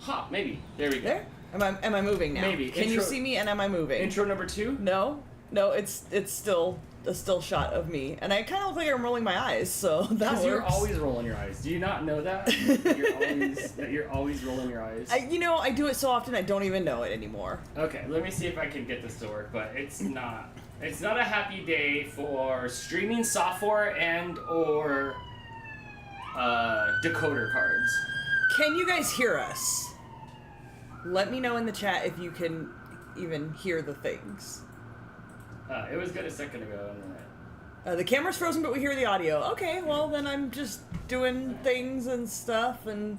Ha, maybe. There we go. There? Am I moving now? Maybe. Can you see me and am I moving? Intro number 2? No, it's still a still shot of me, and I kind of look like I'm rolling my eyes, so that works. Because you're always rolling your eyes. Do you not know that? You're always rolling your eyes. I do it so often I don't even know it anymore. Okay, let me see if I can get this to work, but it's not. It's not a happy day for streaming software and or decoder cards. Can you guys hear us? Let me know in the chat if you can even hear the things. It was good a second ago. And the camera's frozen, but we hear the audio. Okay, well then I'm just doing things and stuff, and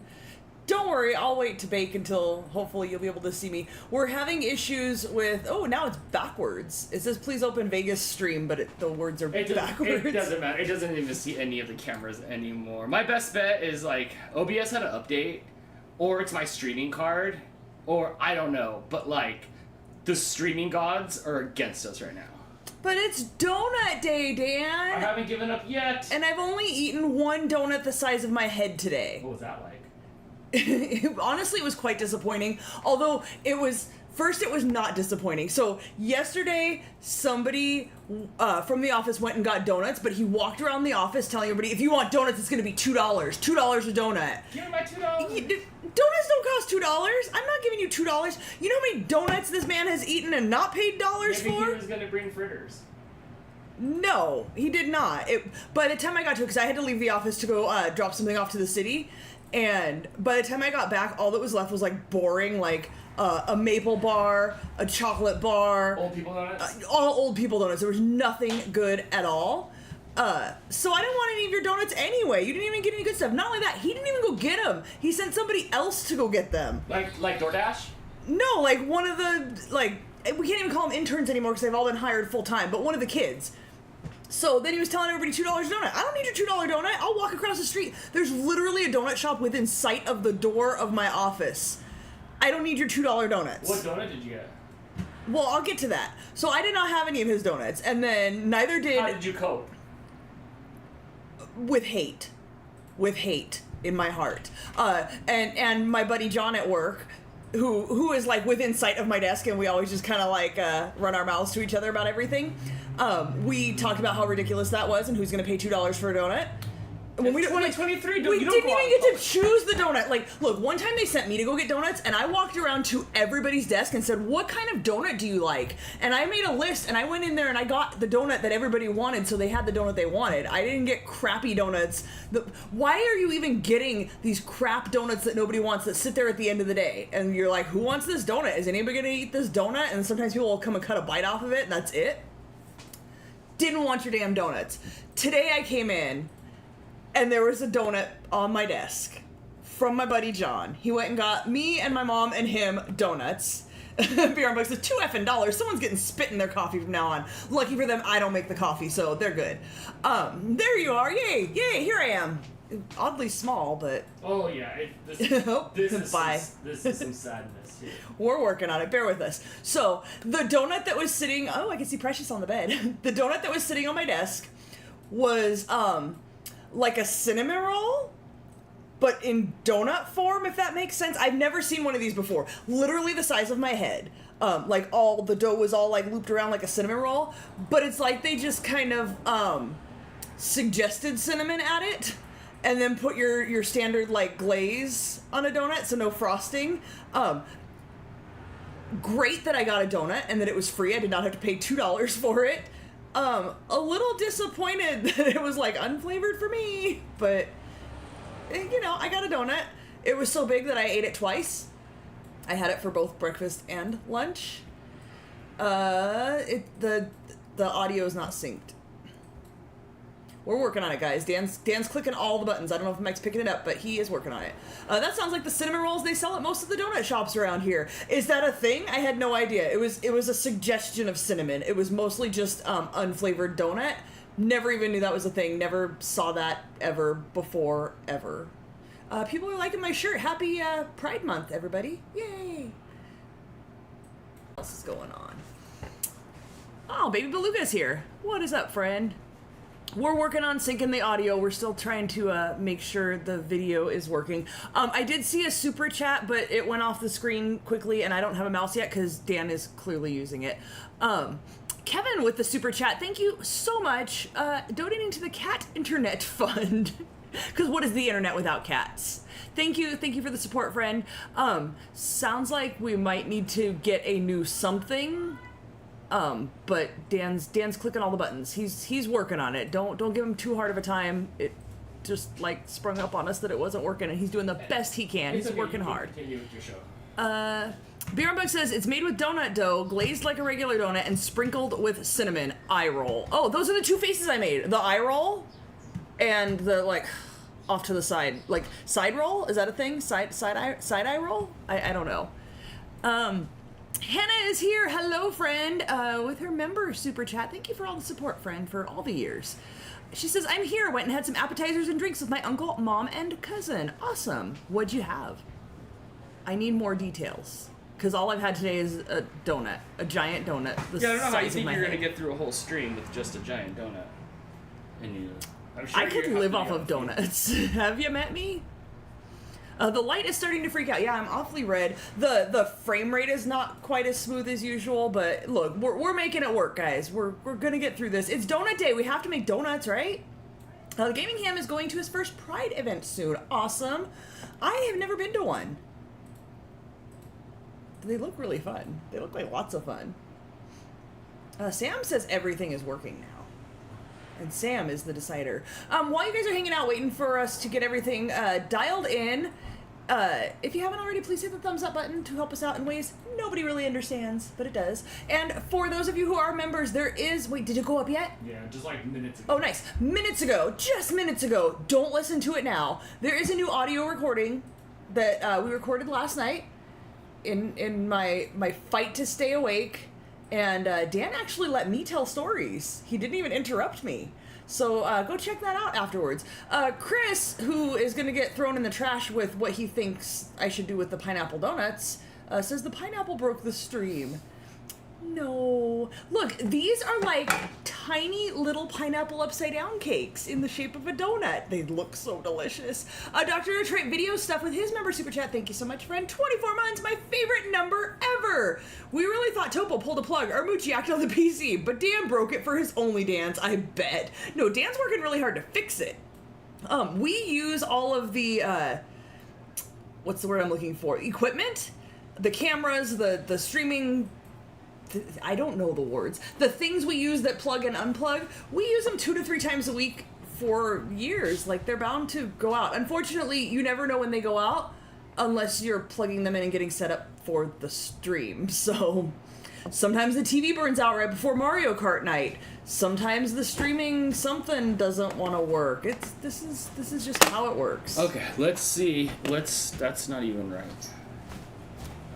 don't worry, I'll wait to bake until hopefully you'll be able to see me. We're having issues with, now it's backwards. It says please open Vegas stream, but the words are backwards. It doesn't matter. It doesn't even see any of the cameras anymore. My best bet is like OBS had an update, or it's my streaming card, or I don't know, but like the streaming gods are against us right now. But it's donut day, Dan. I haven't given up yet. And I've only eaten one donut the size of my head today. What was that like? Honestly, it was quite disappointing. Although it was not disappointing. So yesterday, somebody from the office went and got donuts, but he walked around the office telling everybody, if you want donuts, it's going to be $2. $2 a donut. Give me my $2. Donuts don't cost $2. I'm not giving you $2. You know how many donuts this man has eaten and not paid dollars Maybe for? he was going to bring fritters. No, he did not. By the time I got to it, because I had to leave the office to go drop something off to the city, and by the time I got back, all that was left was like boring, like a maple bar, a chocolate bar. Old people donuts? All old people donuts. There was nothing good at all. So I didn't want any of your donuts anyway. You didn't even get any good stuff. Not only that, he didn't even go get them. He sent somebody else to go get them. Like DoorDash? No, like one of the, we can't even call them interns anymore because they've all been hired full time, but one of the kids. So then he was telling everybody $2 donut. I don't need your $2 donut. I'll walk across the street. There's literally a donut shop within sight of the door of my office. I don't need your $2 donuts. What donut did you get? Well, I'll get to that. So I did not have any of his donuts, and then neither did... How did you cope? With hate in my heart. And my buddy John at work, who is like within sight of my desk, and we always just kind of like run our mouths to each other about everything. We talked about how ridiculous that was and who's going to pay $2 for a donut. When we 2023, we didn't even get to choose the donut. Like, look, one time they sent me to go get donuts, and I walked around to everybody's desk and said, what kind of donut do you like? And I made a list, and I went in there and I got the donut that everybody wanted, so they had the donut they wanted. I didn't get crappy donuts. Why are you even getting these crap donuts that nobody wants that sit there at the end of the day? And you're like, who wants this donut? Is anybody going to eat this donut? And sometimes people will come and cut a bite off of it, and that's it. Didn't want your damn donuts. Today I came in, and there was a donut on my desk from my buddy John. He went and got me and my mom and him donuts. Beer on Bucks, the $2 Someone's getting spit in their coffee from now on. Lucky for them, I don't make the coffee, so they're good. There you are. Yay, here I am. Oddly small, but... Oh, yeah. This is some sadness here. We're working on it. Bear with us. So, the donut that was sitting... Oh, I can see Precious on the bed. The donut that was sitting on my desk was, like a cinnamon roll, but in donut form, if that makes sense. I've never seen one of these before. Literally the size of my head. Like all the dough was all like looped around like a cinnamon roll, but it's like they just kind of suggested cinnamon at it, and then put your standard like glaze on a donut, so no frosting. Great that I got a donut and that it was free. I did not have to pay $2 for it. A little disappointed that it was like unflavored for me, but I got a donut. It was so big that I ate it twice. I had it for both breakfast and lunch. The audio is not synced. We're working on it, guys. Dan's clicking all the buttons. I don't know if Mike's picking it up, but he is working on it. That sounds like the cinnamon rolls they sell at most of the donut shops around here. Is that a thing? I had no idea. It was a suggestion of cinnamon. It was mostly just unflavored donut. Never even knew that was a thing. Never saw that ever before, ever. People are liking my shirt. Happy Pride Month, everybody. Yay. What else is going on? Oh, Baby Beluga's here. What is up, friend? We're working on syncing the audio. We're still trying to make sure the video is working. I did see a super chat, but it went off the screen quickly, and I don't have a mouse yet because Dan is clearly using it. Kevin with the super chat, thank you so much. Donating to the Cat Internet Fund. Because what is the internet without cats? Thank you for the support, friend. Sounds like we might need to get a new something. But Dan's clicking all the buttons. He's working on it. Don't give him too hard of a time. It just like sprung up on us that it wasn't working, and he's doing the best he can. He's working hard. Continue with your show. Beer Bug says it's made with donut dough, glazed like a regular donut, and sprinkled with cinnamon. Eye roll. Oh, those are the two faces I made. The eye roll, and the like off to the side, like side roll. Is that a thing? Side eye roll? I don't know. Hannah is here. Hello, friend, with her member super chat. Thank you for all the support, friend, for all the years. She says, I'm here. Went and had some appetizers and drinks with my uncle, mom, and cousin. Awesome. What'd you have? I need more details. Because all I've had today is a donut. A giant donut. I don't know how you think you're going to get through a whole stream with just a giant donut. And I'm sure I could live off of donuts. Have you met me? The light is starting to freak out. Yeah, I'm awfully red. The frame rate is not quite as smooth as usual, but look, we're making it work, guys. We're gonna get through this. It's donut day. We have to make donuts, right? The Gaming Ham is going to his first Pride event soon. Awesome. I have never been to one. They look really fun. They look like lots of fun. Sam says everything is working now. And Sam is the decider. While you guys are hanging out waiting for us to get everything dialed in, if you haven't already, please hit the thumbs up button to help us out in ways nobody really understands, but it does. And for those of you who are members, there is... Wait, did it go up yet? Yeah, just like minutes ago. Oh, nice. Minutes ago. Just minutes ago. Don't listen to it now. There is a new audio recording that we recorded last night in my fight to stay awake. And Dan actually let me tell stories. He didn't even interrupt me. So go check that out afterwards. Chris, who is going to get thrown in the trash with what he thinks I should do with the pineapple donuts, says the pineapple broke the stream. No. Look, these are like tiny little pineapple upside down cakes in the shape of a donut. They look so delicious. Dr. Detroit video stuff with his member super chat. Thank you so much, friend. 24 months, my favorite number ever. We really thought Topo pulled a plug or Moochie acted on the PC, but Dan broke it for his only dance, I bet. No, Dan's working really hard to fix it. We use all of the, what's the word I'm looking for? Equipment? The cameras, the streaming... I don't know the words. The things we use that plug and unplug, we use them 2 to 3 times a week for years. Like, they're bound to go out. Unfortunately, you never know when they go out unless you're plugging them in and getting set up for the stream. So sometimes the TV burns out right before Mario Kart night. Sometimes the streaming something doesn't want to work. This is just how it works. Okay, let's see. That's not even right.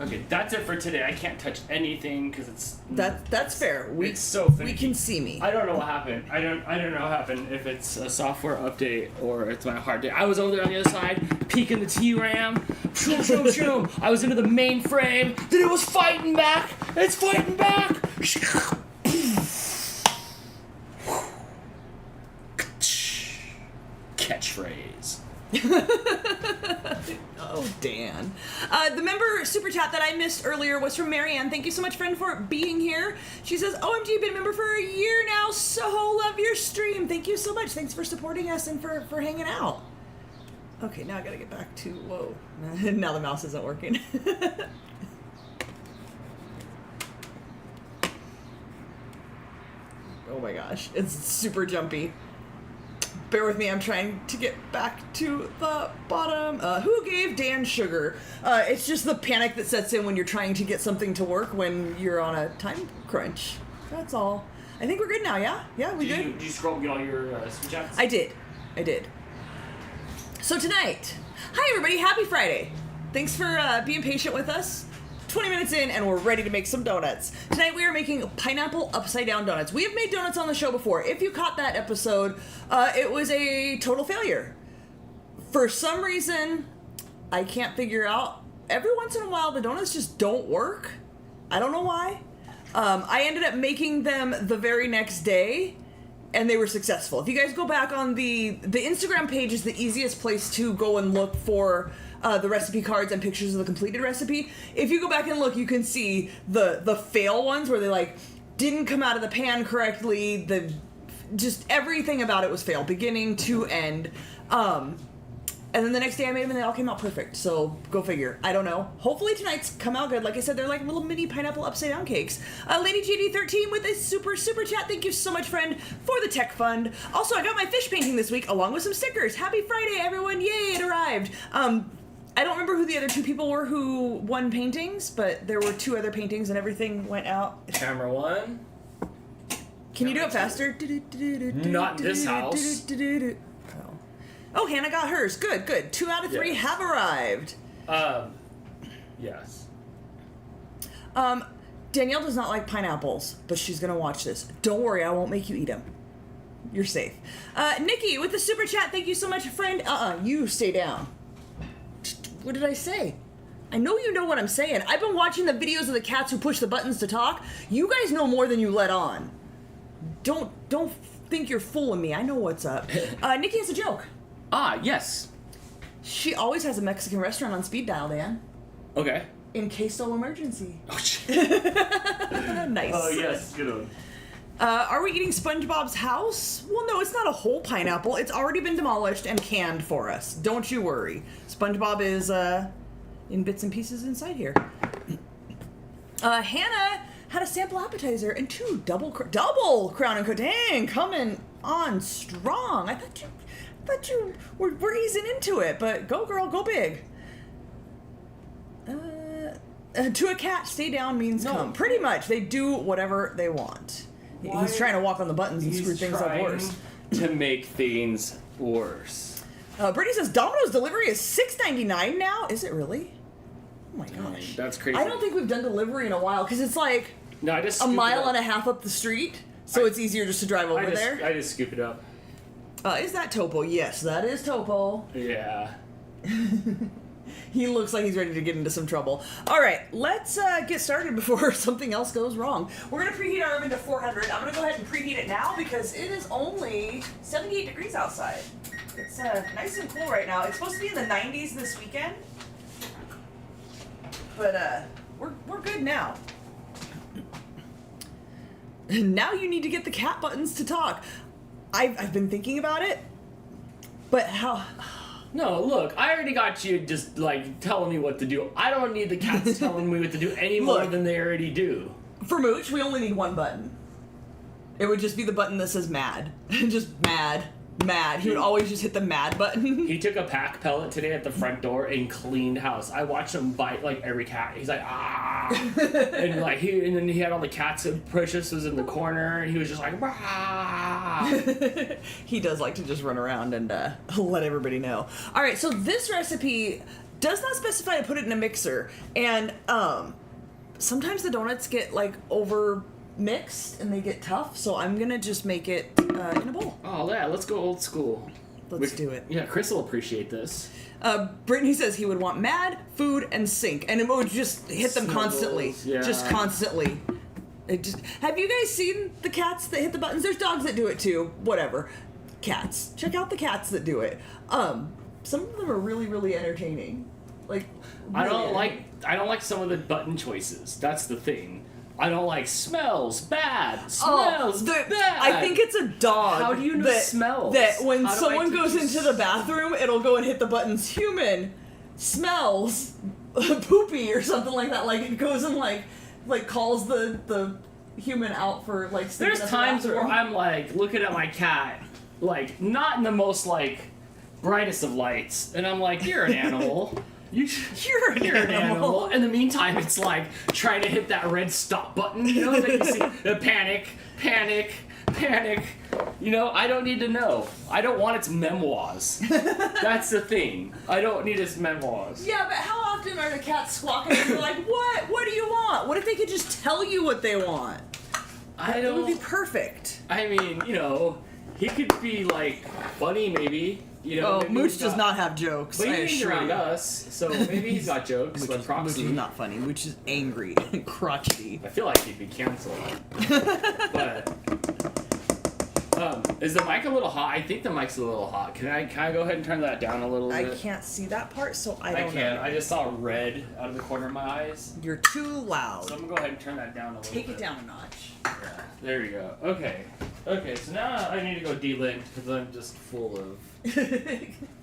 Okay, that's it for today. I can't touch anything because it's... That's fair. It's so finicky. We can see me. I don't know what happened. I don't know what happened, if it's a software update or it's my hard day. I was over there on the other side, peeking the TRAM. Shoom, shoom, shoom. I was into the mainframe. Then it was fighting back. It's fighting back. Catchphrase. Oh, Dan. The member super chat that I missed earlier was from Marianne. Thank you so much, friend, for being here. She says, OMG, been a member for a year now. So love your stream. Thank you so much. Thanks for supporting us and for hanging out. Okay, now I gotta get back to... Whoa. Now the mouse isn't working. Oh my gosh. It's super jumpy. Bear with me, I'm trying to get back to the bottom. Who gave Dan sugar? It's just the panic that sets in when you're trying to get something to work when you're on a time crunch. That's all. I think we're good now, yeah? Yeah, we good? Did you scroll and get all your super chats? I did. So tonight, hi everybody, happy Friday. Thanks for being patient with us. 20 minutes in and we're ready to make some donuts. Tonight we are making pineapple upside down donuts. We have made donuts on the show before. If you caught that episode, it was a total failure. For some reason, I can't figure out. Every once in a while the donuts just don't work. I don't know why. I ended up making them the very next day and they were successful. If you guys go back on the Instagram page is the easiest place to go and look for the recipe cards and pictures of the completed recipe. If you go back and look, you can see the fail ones where they like didn't come out of the pan correctly. Just everything about it was fail, beginning to end. And then the next day I made them and they all came out perfect. So go figure. I don't know. Hopefully tonight's come out good. Like I said, they're like little mini pineapple upside down cakes. Lady JD13 with a super chat. Thank you so much, friend, for the tech fund. Also, I got my fish painting this week along with some stickers. Happy Friday, everyone. Yay, it arrived. I don't remember who the other two people were who won paintings, but there were 2 other paintings and everything went out. Camera 1. Can you do it faster? Not in this house. Oh, Hannah got hers. Good. 2 out of 3 Yes. have arrived. Yes. Danielle does not like pineapples, but she's gonna watch this. Don't worry, I won't make you eat them. You're safe. Nikki with the super chat. Thank you so much, friend. You stay down. What did I say? I know you know what I'm saying. I've been watching the videos of the cats who push the buttons to talk. You guys know more than you let on. Don't think you're fooling me. I know what's up. Nikki has a joke. Yes. She always has a Mexican restaurant on speed dial, Dan. Okay. In case of emergency. Oh, shit. Nice. Oh, yes. Good one. Are we eating SpongeBob's house? Well, no, it's not a whole pineapple. It's already been demolished and canned for us. Don't you worry. SpongeBob is in bits and pieces inside here. Hannah had a sample appetizer and 2 double Crown and Dang, coming on strong. I thought you were easing into it, but go girl, go big. To a cat, stay down means come. Pretty much, they do whatever they want. He's trying to walk on the buttons and screw things up worse. To make things worse. Brittany says Domino's delivery is $6.99 now. Is it really? Oh my gosh, that's crazy. I don't think we've done delivery in a while because it's like I just a mile and a half up the street, so it's easier just to drive over there. I just scoop it up. Is that Topo? Yes, that is Topo. Yeah. He looks like he's ready to get into some trouble. All right, let's get started before something else goes wrong. We're going to preheat our oven to 400. I'm going to go ahead and preheat it now because it is only 78 degrees outside. It's nice and cool right now. It's supposed to be in the 90s this weekend, but we're good now. Now you need to get the cat buttons to talk. I've been thinking about it, but how... No, look, I already got you just, like, telling me what to do. I don't need the cats telling me what to do any more than they already do. For Mooch, we only need 1 button. It would just be the button that says mad. Just mad. He would always just hit the mad button. He took a pack pellet today at the front door and cleaned house. I watched him bite, like, every cat. He's like, ah! and then he had all the cats, and Precious was in the corner, and he was just like, ah! He does like to just run around and let everybody know. All right, so this recipe does not specify to put it in a mixer, and sometimes the donuts get like over mixed and they get tough, so I'm gonna just make it in a bowl. Oh yeah, let's go old school. Let's do it. Yeah, Chris will appreciate this. Brittany says he would want mad, food, and sink, and it would just hit them constantly. Yeah. Just constantly. Have you guys seen the cats that hit the buttons? There's dogs that do it too. Whatever. Cats. Check out the cats that do it. Some of them are really, really entertaining. Like, really I don't like some of the button choices. That's the thing. I don't like smells bad. Smells bad. I think it's a dog. How do you know smells? That when How do someone I goes teach into the bathroom, it'll go and hit the buttons. Human smells poopy or something like that. Like it goes and like calls the human out for like. There's times where I'm like looking at my cat, like not in the most like brightest of lights, and I'm like, you're an animal. You're an animal. In the meantime, it's like trying to hit that red stop button, you know, that you see the panic. You know, I don't need to know. I don't want its memoirs. That's the thing. I don't need its memoirs. Yeah, but how often are the cats squawking and you're like, what? What do you want? What if they could just tell you what they want? It would be perfect. I mean, you know, he could be like funny maybe. You know, Mooch does not have jokes. But he hangs around us, so maybe he's got jokes. Mooch is not funny. Mooch is angry and crotchety. I feel like he'd be canceled. But Is the mic a little hot? I think the mic's a little hot. Can I go ahead and turn that down a little bit? I can't see that part, so I don't can't. know. I just saw red out of the corner of my eyes. You're too loud. So I'm gonna go ahead and turn that down a little bit. Take it down a notch. Yeah, there you go. Okay. Okay, so now I need to go delint because I'm just full of...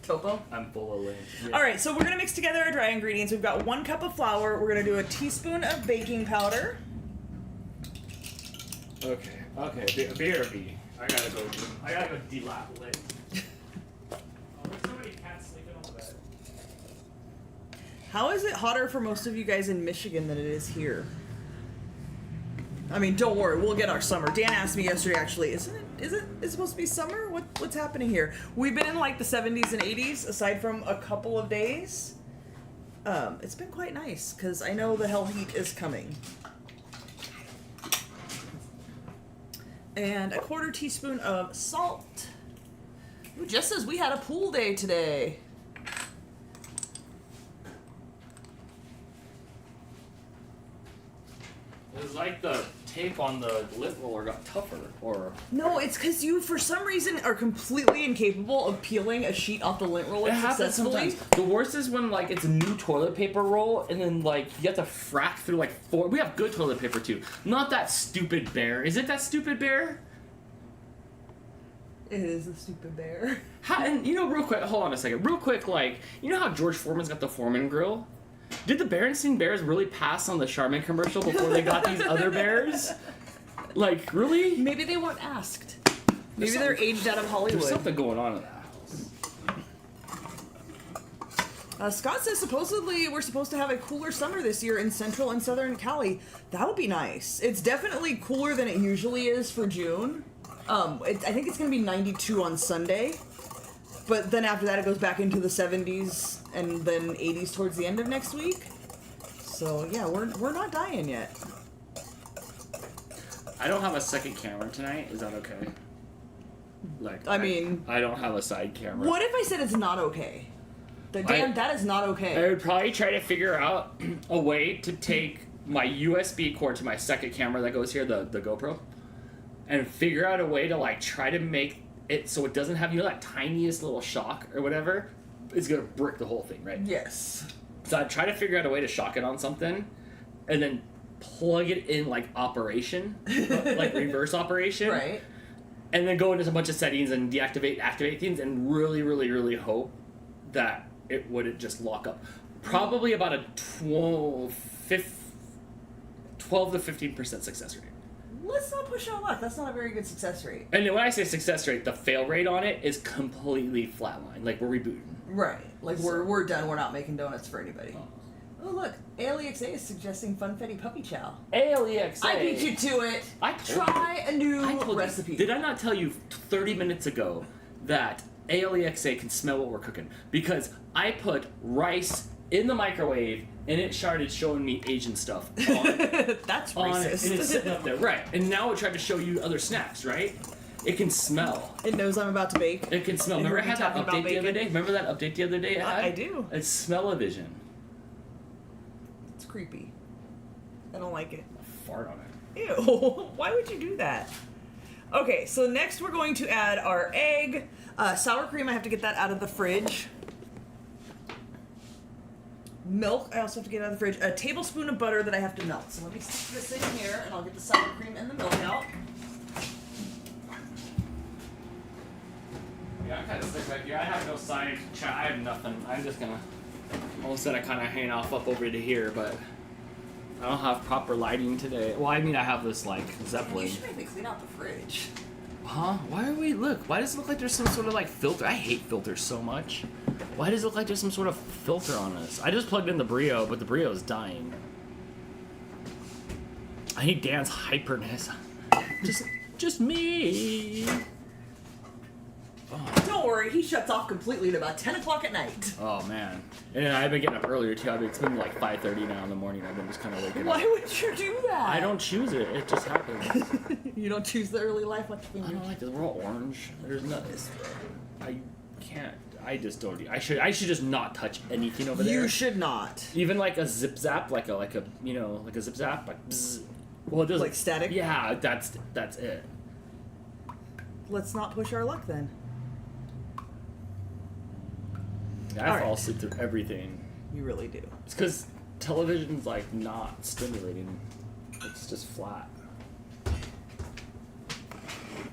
Topo? I'm full of lint. Yeah. Alright, so we're gonna mix together our dry ingredients. We've got 1 cup of flour. We're gonna do a teaspoon of baking powder. Okay. BRB. I gotta go delap lint. Oh, there's so many cats sleeping on the bed. How is it hotter for most of you guys in Michigan than it is here? I mean, don't worry, we'll get our summer. Dan asked me yesterday, actually, is it supposed to be summer? What's happening here? We've been in like the 70s and 80s, aside from a couple of days. It's been quite nice, because I know the hell heat is coming. And a 1/4 teaspoon of salt. Ooh, Jess says we had a pool day today. It was like the tape on the lint roller got tougher, or... No, it's because you, for some reason, are completely incapable of peeling a sheet off the lint roller It happens successfully. sometimes. The worst is when, like, it's a new toilet paper roll, and then, like, you have to frack through, like, 4... We have good toilet paper, too. Not that stupid bear. Is it that stupid bear? It is a stupid bear. How, and, you know, real quick, hold on a second. Real quick, like, you know how George Foreman's got the Foreman grill? Did the Berenstain Bears really pass on the Charmin commercial before they got these other bears? Like, really? Maybe they weren't asked. Maybe they're aged out of Hollywood. There's something going on in that house. Scott says supposedly we're supposed to have a cooler summer this year in Central and Southern Cali. That would be nice. It's definitely cooler than it usually is for June. I think it's going to be 92 on Sunday. But then after that it goes back into the 70s and then 80s towards the end of next week. So yeah, we're not dying yet. I don't have a second camera tonight. Is that okay? Like, I mean... I don't have a side camera. What if I said it's not okay? Dan, that is not okay. I would probably try to figure out a way to take my USB cord to my second camera that goes here, the GoPro, and figure out a way to, like, try to make it so it doesn't have, you know, that tiniest little shock or whatever. It's gonna brick the whole thing, right? Yes. So I'd try to figure out a way to shock it on something, and then plug it in, like, operation, like reverse operation. Right. And then go into a bunch of settings and deactivate, activate things, and really, really, really hope that it wouldn't just lock up. Probably about a 12 to 15% success rate. Let's not push our luck. That's not a very good success rate. And then when I say success rate, the fail rate on it is completely flatline. Like, we're rebooting. Right. Like, we're done. We're not making donuts for anybody. Oh, look. ALEXA is suggesting Funfetti Puppy Chow. ALEXA. I beat you to it. Try a new recipe. Did I not tell you 30 minutes ago that ALEXA can smell what we're cooking? Because I put rice in the microwave and it started showing me Asian stuff on, That's on racist. it, and it's sitting up there, right? And now it tried to show you other snacks, right? It can smell. It knows I'm about to bake. It can smell. Remember I had that update the other day? Remember that update the other day it had? I do. It's smell-o-vision. It's creepy. I don't like it. Fart on it. Ew. Why would you do that? Okay, so next we're going to add our egg. Sour cream, I have to get that out of the fridge. Milk, I also have to get out of the fridge. A tablespoon of butter that I have to melt. So let me stick this in here, and I'll get the sour cream and the milk out. Yeah, I'm kind of sick back here. I have no side chat. I have nothing. I'm just gonna... All of a sudden I kind of hang off up over to here, but... I don't have proper lighting today. Well, I mean, I have this, like, Zeppelin. You should maybe clean out the fridge. Huh? Why are we... Look, why does it look like there's some sort of, like, filter? I hate filters so much. Why does it look like there's some sort of filter on this? I just plugged in the Brio, but the Brio is dying. I need Dan's hyperness. Just me. Oh. Don't worry, he shuts off completely at about 10 o'clock at night. Oh, man. And I've been getting up earlier, too. It's been like 5:30 now in the morning. I've been just kind of waking up. Why would you do that? I don't choose it. It just happens. You don't choose the early life like I don't like this. We're all orange. There's nothing. I can't. I just don't. I should just not touch anything over there. You should not. Even like a zip zap, like a you know, like a zip zap, like bzz. Well, it does Like static? Yeah, that's it. let's not push our luck then. I fall asleep through everything. You really do. It's because television's like not stimulating. It's just flat.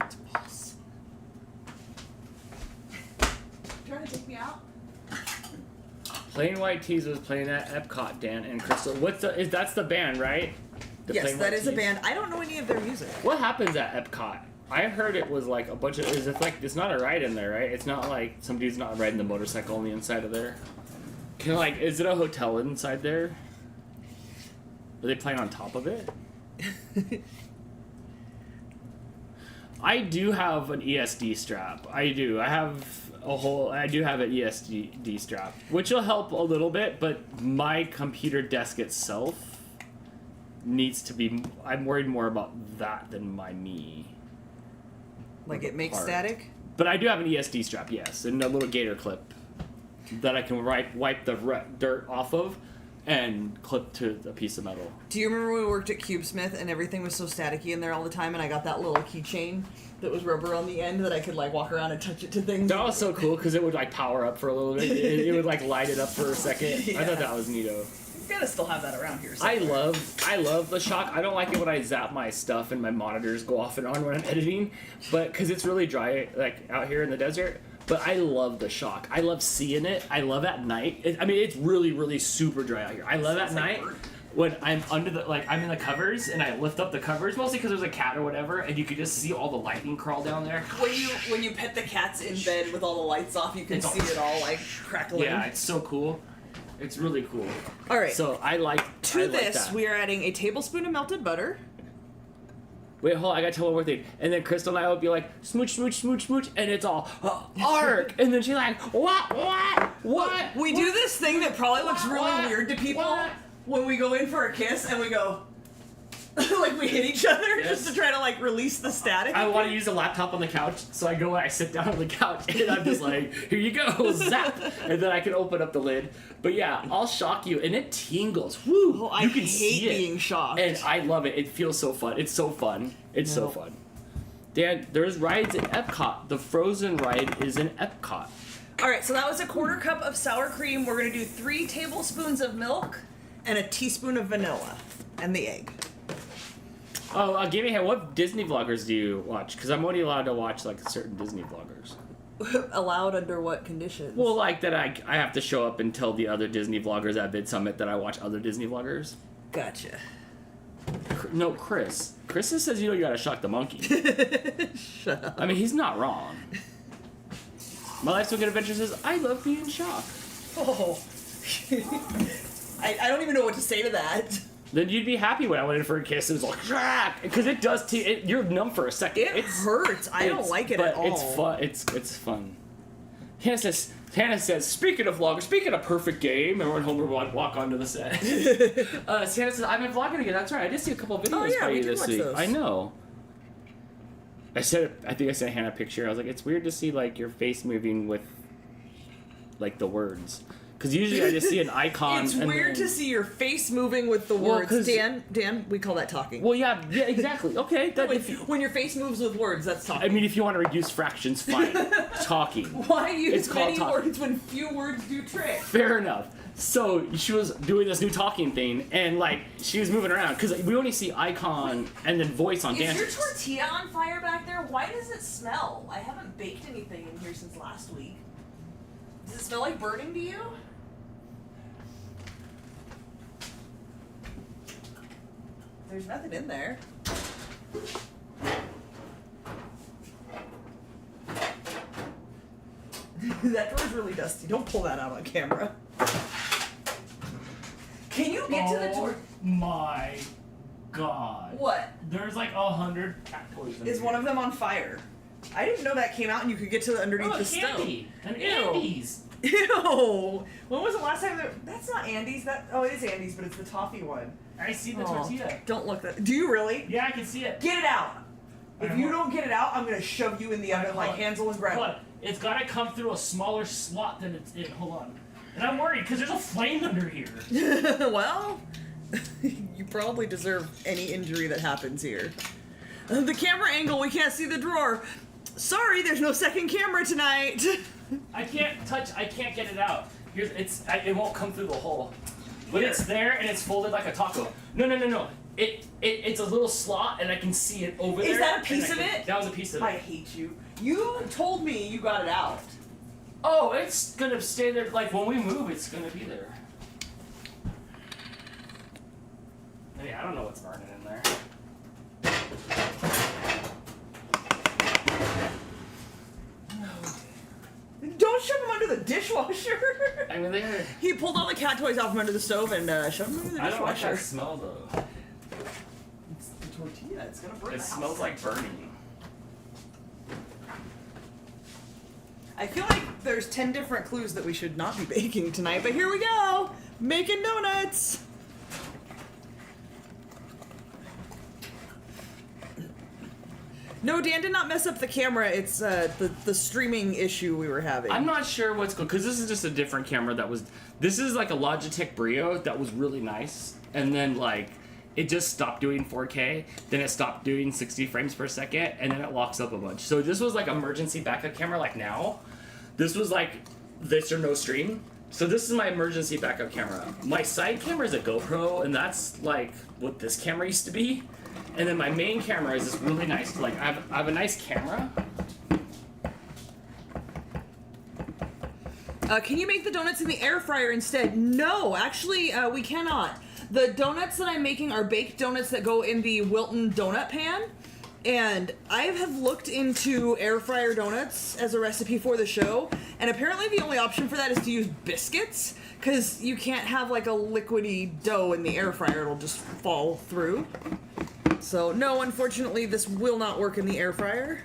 It's false. Trying to take me out? Plain White Tees was playing at Epcot, Dan and Crystal. That's the band, right? Yes, that is a band. I don't know any of their music. What happens at Epcot? I heard it was like a bunch of. It's not a ride in there, right? It's not like some dude's not riding the motorcycle on the inside of there. Is it a hotel inside there? Are they playing on top of it? I do have an ESD strap. I do. I do have an ESD strap, which will help a little bit, but my computer desk itself needs to be. I'm worried more about that than my knee. Like it makes static? But I do have an ESD strap, yes, and a little gator clip that I can wipe the dirt off of and clip to a piece of metal. Do you remember when we worked at CubeSmith and everything was so staticky in there all the time, and I got that little keychain that was rubber on the end that I could like walk around and touch it to things? That was so cool because it would like power up for a little bit. It would like light it up for a second. Yeah. I thought that was neato. You gotta still have that around here somewhere. I love the shock. I don't like it when I zap my stuff and my monitors go off and on when I'm editing, but because it's really dry like out here in the desert. But I love the shock. I love seeing it. I love at night. It's really, really super dry out here. I love at night when I'm under the, I'm in the covers and I lift up the covers, mostly because there's a cat or whatever, and you can just see all the lightning crawl down there. When you pet the cats in bed with all the lights off, you can see it all like crackling. Yeah, it's so cool. It's really cool. All right. So I like that. We are adding a tablespoon of melted butter. Wait, hold on, I gotta tell one more thing. And then Crystal and I would be like, smooch, smooch, smooch, smooch, and it's all, arc! And then she's like, what? We do this thing that probably looks really weird to people when we go in for a kiss and we go, like we hit each other just to try to like release the static. I want to use a laptop on the couch, so I go and I sit down on the couch and I'm just like, here you go, zap! And then I can open up the lid. But yeah, I'll shock you, and it tingles. Woo! I hate being shocked. And I love it. It feels so fun. It's so fun. It's so fun. Dan, there's rides at Epcot. The Frozen ride is in Epcot. All right, so that was a 1/4 cup of sour cream. We're gonna do 3 tablespoons of milk and a teaspoon of vanilla, and the egg. Oh, give me a hand. What Disney vloggers do you watch? Because I'm only allowed to watch like certain Disney vloggers. Allowed under what conditions? Well, like that I have to show up and tell the other Disney vloggers at Vid Summit that I watch other Disney vloggers. Gotcha. No, Chris. Chris says you gotta shock the monkey. Shut up. I mean, he's not wrong. My Life's So Good Adventure says, I love being shocked. Oh. I don't even know what to say to that. Then you'd be happy when I went in for a kiss. It was like, crack! Because it does, you're numb for a second. It hurts. I don't like it at all. It's fun. It's fun. Hannah says, speaking of vloggers, speaking of perfect game, everyone Homer would walk onto the set. Hannah says, I've been vlogging again. That's right. I did see a couple of videos by you this week. Those. I know. I think I sent Hannah a picture. I was like, it's weird to see like your face moving with like the words. Because usually I just see an icon. It's weird to see your face moving with the words. Dan, we call that talking. Well, yeah, exactly. Okay. When your face moves with words, that's talking. I mean, if you want to reduce fractions, fine. Talking. Why use many words when few words do tricks? Fair enough. So she was doing this new talking thing, and like she was moving around because we only see icon and then voice on Dan. Is your tortilla on fire back there? Why does it smell? I haven't baked anything in here since last week. Does it smell like burning to you? There's nothing in there. That drawer's really dusty. Don't pull that out on camera. Can you get to the door? Oh my god. What? There's like 100 cat toys in Is here. one of them on fire? I didn't know that came out and you could get to underneath the stove. Candy. An Andes. Ew. When was the last time that's not Andy's, it is Andy's, but it's the toffee one. I see the tortilla. Don't look that. Do you really? Yeah, I can see it. Get it out. If you don't get it out, I'm gonna shove you in the oven like Hansel and Gretel. Hold on. It's gotta come through a smaller slot than it's in. Hold on. And I'm worried because there's a flame under here. Well, you probably deserve any injury that happens here. The camera angle, we can't see the drawer. Sorry, there's no second camera tonight. I can't get it out. It won't come through the hole. But it's there and it's folded like a taco. No. It's a little slot and I can see it over there. Is that a piece of it? That was a piece of it. I hate you. You told me you got it out. Oh, it's gonna stay there. Like when we move, it's gonna be there. Hey, I don't know what's burning in there. Don't shove them under the dishwasher. I mean, He pulled all the cat toys off from under the stove and shoved them under the I don't like dishwasher. that smell though. It's the tortilla. It's gonna burn. It smells like burning. I feel like there's 10 different clues that we should not be baking tonight, but here we go! Making donuts! No, Dan did not mess up the camera. It's the streaming issue we were having. I'm not sure what's going, because this is just a different camera that was, this is like a Logitech Brio that was really nice, and then like, it just stopped doing 4K, then it stopped doing 60 frames per second, and then it locks up a bunch. So this was like emergency backup camera like now. This was like this or no stream. So this is my emergency backup camera. My side camera is a GoPro, and that's like what this camera used to be. And then my main camera is this really nice, like I have a nice camera. Can you make the donuts in the air fryer instead? No, actually, we cannot. The donuts that I'm making are baked donuts that go in the Wilton donut pan. And I have looked into air fryer donuts as a recipe for the show. And apparently the only option for that is to use biscuits. Because you can't have like a liquidy dough in the air fryer. It'll just fall through. So no, unfortunately, this will not work in the air fryer.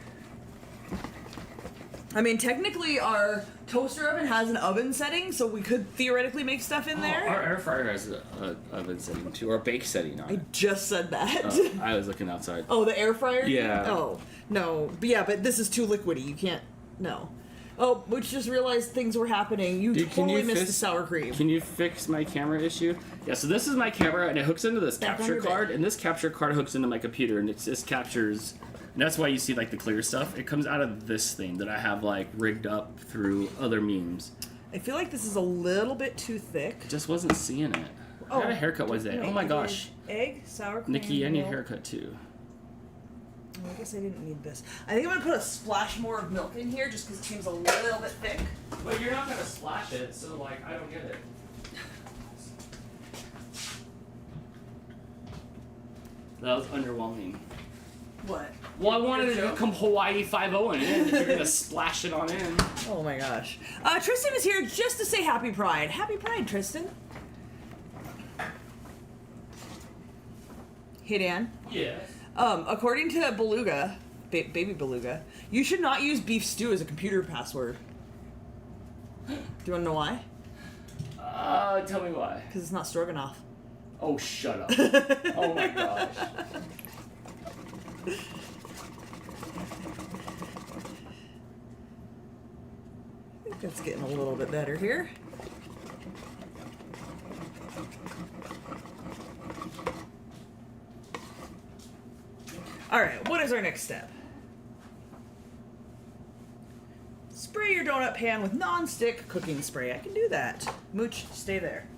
I mean, technically, our toaster oven has an oven setting, so we could theoretically make stuff in there. Our air fryer has an oven setting too, or bake setting on it. I just said that. I was looking outside. Oh, the air fryer? Yeah. Oh, no. But yeah, but this is too liquidy. You can't. No. Oh, which just realized things were happening. You totally missed the sour cream. Can you fix my camera issue? Yeah, so this is my camera, and it hooks into this capture card, and this capture card hooks into my computer, and it just captures. And that's why you see like the clear stuff. It comes out of this thing that I have like rigged up through other memes. I feel like this is a little bit too thick. I just wasn't seeing it. I got a haircut Wednesday. Oh my gosh. Egg, sour cream. Nikki, I need a haircut too. Oh, I guess I didn't need this. I think I'm gonna put a splash more of milk in here just because it seems a little bit thick. But you're not gonna splash it, so like I don't get it. That was underwhelming. What? Well, I wanted it to come Hawaii 5-0 in it, and you're gonna splash it on in. Oh my gosh. Tristan is here just to say Happy Pride. Happy Pride, Tristan. Hey, Dan. Yes. According to Beluga, baby Beluga, you should not use beef stew as a computer password. Do you want to know why? Tell me why. Because it's not stroganoff. Oh, shut up. Oh my gosh. I think that's getting a little bit better here. Alright, what is our next step? Spray your donut pan with non-stick cooking spray. I can do that. Mooch, stay there.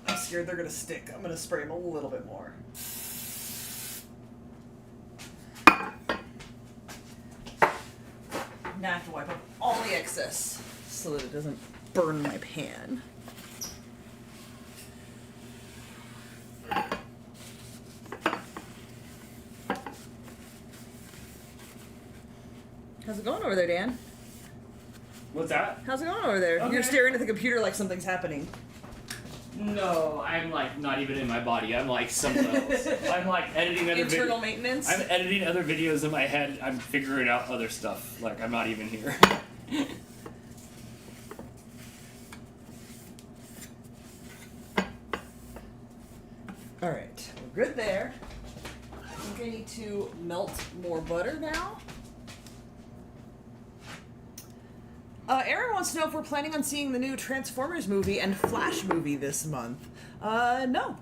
I'm scared they're gonna stick. I'm gonna spray them a little bit more. Now I have to wipe up all the excess so that it doesn't burn my pan. How's it going over there, Dan? What's that? How's it going over there? Okay. You're staring at the computer like something's happening. No, I'm like not even in my body. I'm like something else. I'm like editing other Internal maintenance? I'm editing other videos in my head. I'm figuring out other stuff. Like I'm not even here. Alright, we're good there. I think I need to melt more butter now. Aaron wants to know if we're planning on seeing the new Transformers movie and Flash movie this month. No.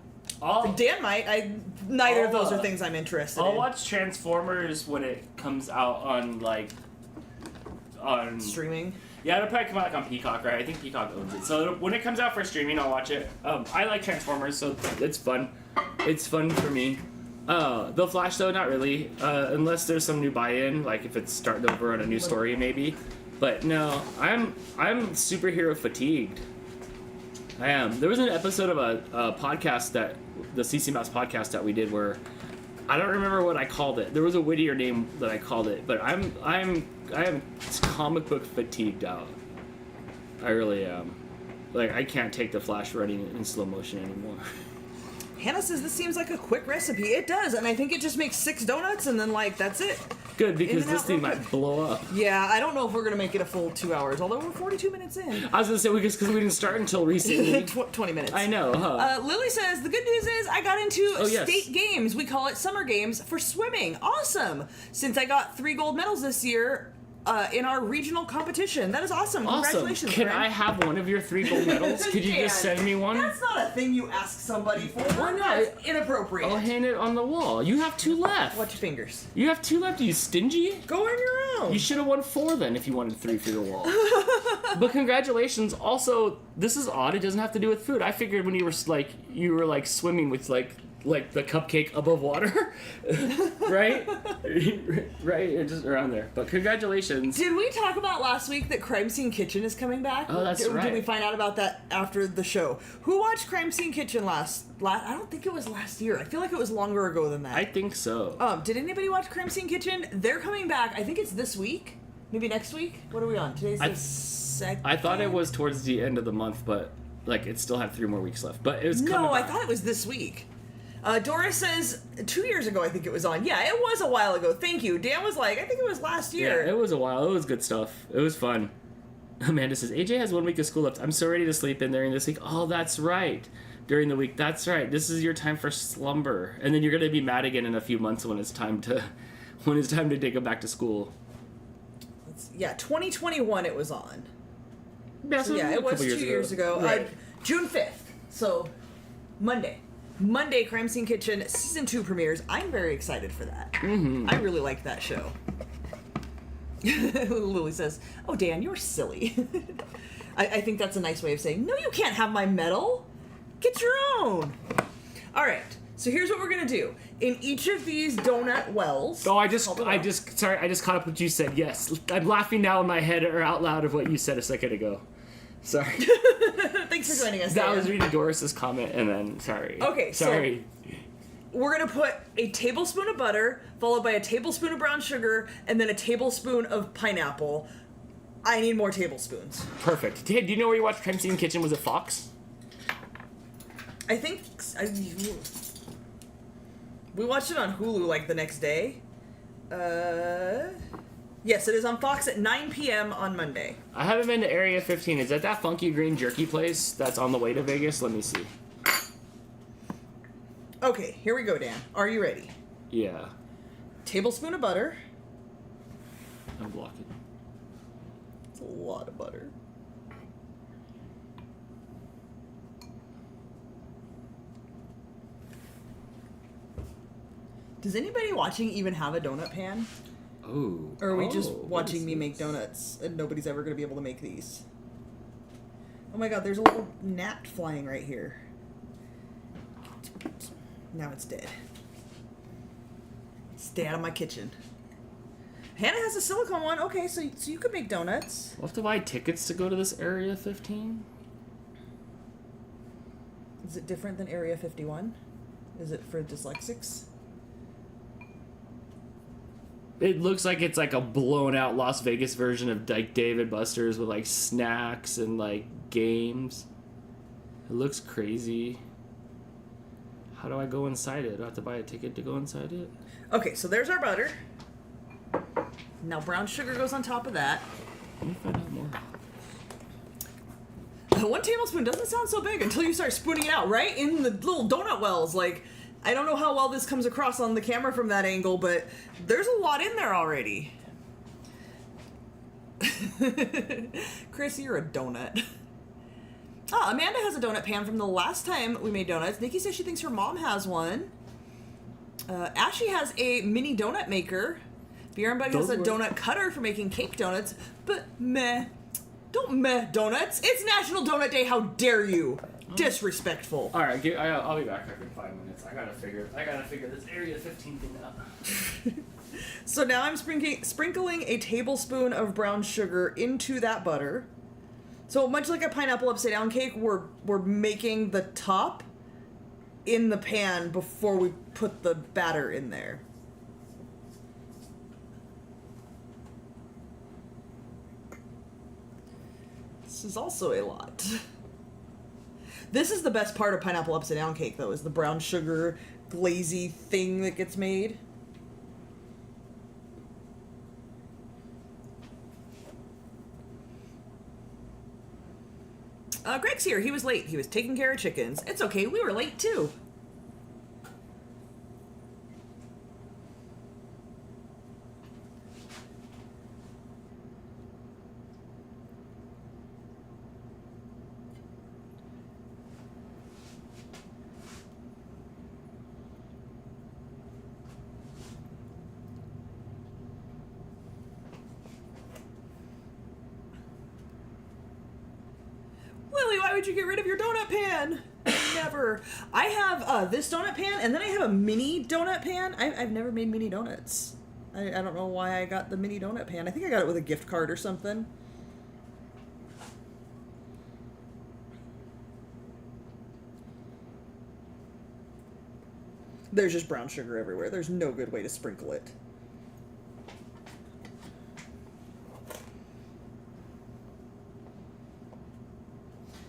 Dan might. Neither of those are things I'm interested in. I'll watch Transformers when it comes out on Streaming? Yeah, it'll probably come out on Peacock, right? I think Peacock owns it. So when it comes out for streaming, I'll watch it. I like Transformers, so it's fun. It's fun for me. The Flash, though, not really. Unless there's some new buy-in, like if it's starting over on a new story, maybe. But no, I'm superhero fatigued. I am. There was an episode of a podcast the CC Mouse podcast that we did where I don't remember what I called it. There was a wittier name that I called it, but I am comic book fatigued out. I really am. Like, I can't take the Flash running in slow motion anymore. Hannah says this seems like a quick recipe. It does, and I think it just makes 6 donuts, and then, like, that's it. Good, because this thing might blow up. Yeah, I don't know if we're going to make it a full 2 hours, although we're 42 minutes in. I was going to say, because we didn't start until recently. 20 minutes. I know, huh? Lily says, the good news is I got into state games. We call it summer games for swimming. Awesome. Since I got 3 gold medals this year in our regional competition. That is awesome. Congratulations, Can friend. I have one of your 3 gold medals? Could you just send me one? That's not a thing you ask somebody for. Why not? That's inappropriate. I'll hang it on the wall. You have 2 left. Watch your fingers. You have 2 left, you stingy? Go on your own. You should have won 4 then if you wanted 3 for your wall. But congratulations. Also, this is odd. It doesn't have to do with food. I figured when you were swimming with like the cupcake above water, right? Right, it's just around there. But congratulations. Did we talk about last week that Crime Scene Kitchen is coming back? Oh, that's right. Did we find out about that after the show? Who watched Crime Scene Kitchen last? I don't think it was last year. I feel like it was longer ago than that. I think so. Did anybody watch Crime Scene Kitchen? They're coming back. I think it's this week. Maybe next week. What are we on? Today's the second. I thought it was towards the end of the month, but it still had 3 more weeks left. But it was coming back. I thought it was this week. Doris says 2 years ago I think it was on. Yeah, it was a while ago. Thank you. Dan was like, I think it was last year. Yeah, it was a while. It was good stuff. It was fun. Amanda says, AJ has 1 week of school left. I'm so ready to sleep in during this week. Oh, that's right. During the week. That's right. This is your time for slumber. And then you're going to be mad again in a few months when it's time to take them back to school. 2021 it was on. Yeah, so it was 2 years ago. Right. June 5th. So, Monday, Crime Scene Kitchen Season 2 premieres. I'm very excited for that. Mm-hmm. I really like that show. Lily says, oh, Dan, you're silly. I think that's a nice way of saying, no, you can't have my medal. Get your own. All right. So here's what we're going to do. In each of these donut wells... Oh, I just caught up with what you said. Yes. I'm laughing now in my head or out loud of what you said a second ago. Sorry. Thanks for joining us, Dan. I Dan. was reading Doris's comment and then, sorry. Okay, sorry. So we're going to put a tablespoon of butter, followed by a tablespoon of brown sugar, and then a tablespoon of pineapple. I need more tablespoons. Perfect. Hey, do you know where you watched Crime Scene Kitchen? Was it Fox? I think... we watched it on Hulu, the next day. Yes, it is on Fox at 9 p.m. on Monday. I haven't been to Area 15. Is that funky green jerky place that's on the way to Vegas? Let me see. Okay, here we go, Dan. Are you ready? Yeah. Tablespoon of butter. I'm blocking. It's a lot of butter. Does anybody watching even have a donut pan? Oh. Or are we just watching me make donuts and nobody's ever going to be able to make these? Oh my god, there's a little gnat flying right here. Now it's dead. Stay out of my kitchen. Hannah has a silicone one. Okay, so you could make donuts. We'll have to buy tickets to go to this Area 15? Is it different than Area 51? Is it for dyslexics? It looks like it's a blown out Las Vegas version of Dave & Buster's with snacks and games. It looks crazy. How do I go inside it? Do I have to buy a ticket to go inside it? Okay, so there's our butter. Now brown sugar goes on top of that. Let me find out more. 1 tablespoon doesn't sound so big until you start spooning it out, right? In the little donut wells. I don't know how well this comes across on the camera from that angle, but there's a lot in there already. Chris, you're a donut. Ah, Amanda has a donut pan from the last time we made donuts. Nikki says she thinks her mom has one. Ashley has a mini donut maker. Bjorn Bug has a donut cutter for making cake donuts. But meh. Don't meh donuts. It's National Donut Day. How dare you? Disrespectful. All right, I'll be back in 5 minutes. I gotta figure this Area 15 thing out. So now I'm sprinkling a tablespoon of brown sugar into that butter. So much like a pineapple upside down cake, we're making the top in the pan before we put the batter in there. This is also a lot. This is the best part of pineapple upside down cake, though, is the brown sugar glazy thing that gets made. Greg's here. He was late. He was taking care of chickens. It's okay. We were late, too. Why would you get rid of your donut pan? Never. I have this donut pan, and then I have a mini donut pan. I've never made mini donuts. I don't know why I got the mini donut pan. I think I got it with a gift card or something. There's just brown sugar everywhere. There's no good way to sprinkle it.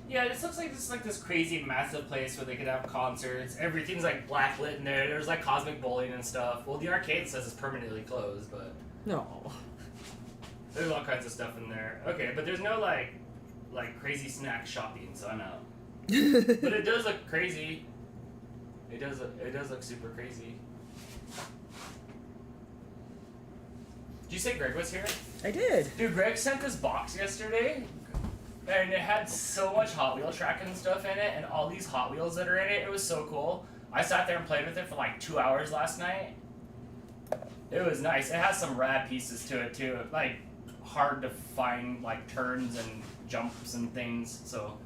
Yeah, this looks like this crazy massive place where they could have concerts. Everything's like black lit in there. There's like cosmic bowling and stuff. Well, the arcade says it's permanently closed, but no. There's all kinds of stuff in there. Okay, but there's no like crazy snack shopping, so I'm out. But it does look crazy. It does look super crazy. Did you say Greg was here? I did. Dude, Greg sent this box yesterday. And it had so much Hot Wheel track and stuff in it, and all these Hot Wheels that are in it. It was so cool. I sat there and played with it for like 2 hours last night. It was nice. It has some rad pieces to it too. Like hard to find like turns and jumps and things. So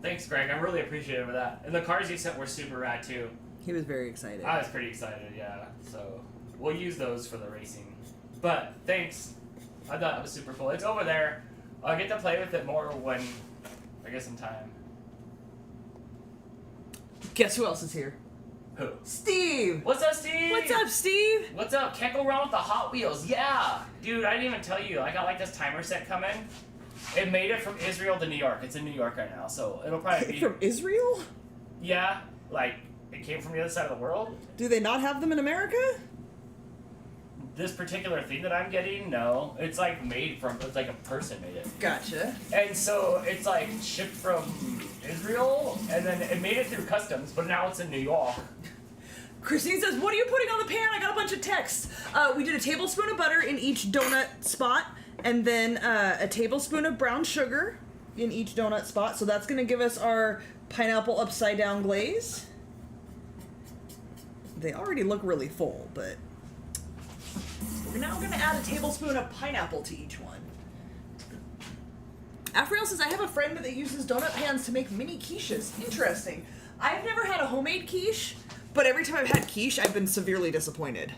thanks, Greg. I'm really appreciative of that. And the cars you sent were super rad too. He was very excited. I was pretty excited, yeah. So we'll use those for the racing. But thanks. I thought it was super cool. It's over there. I'll get to play with it more when I get some time. Guess who else is here? Who? Steve! What's up, Steve? What's up, Steve? What's up? Can't go wrong with the Hot Wheels. Yeah! Dude, I didn't even tell you. I got like this timer set coming. It made it from Israel to New York. It's in New York right now, so it'll probably be... From Israel? Yeah. Like, it came from the other side of the world. Do they not have them in America? This particular thing that I'm getting, no. It's like made from, it's like a person made it. Gotcha. And so it's like shipped from Israel, and then it made it through customs, but now it's in New York. Christine says, what are you putting on the pan? I got a bunch of texts. We did a tablespoon of butter in each donut spot, and then a tablespoon of brown sugar in each donut spot. So that's going to give us our pineapple upside down glaze. They already look really full, but... We're now going to add a tablespoon of pineapple to each one. Afriel says, I have a friend that uses donut pans to make mini quiches. Interesting. I've never had a homemade quiche, but every time I've had quiche, I've been severely disappointed.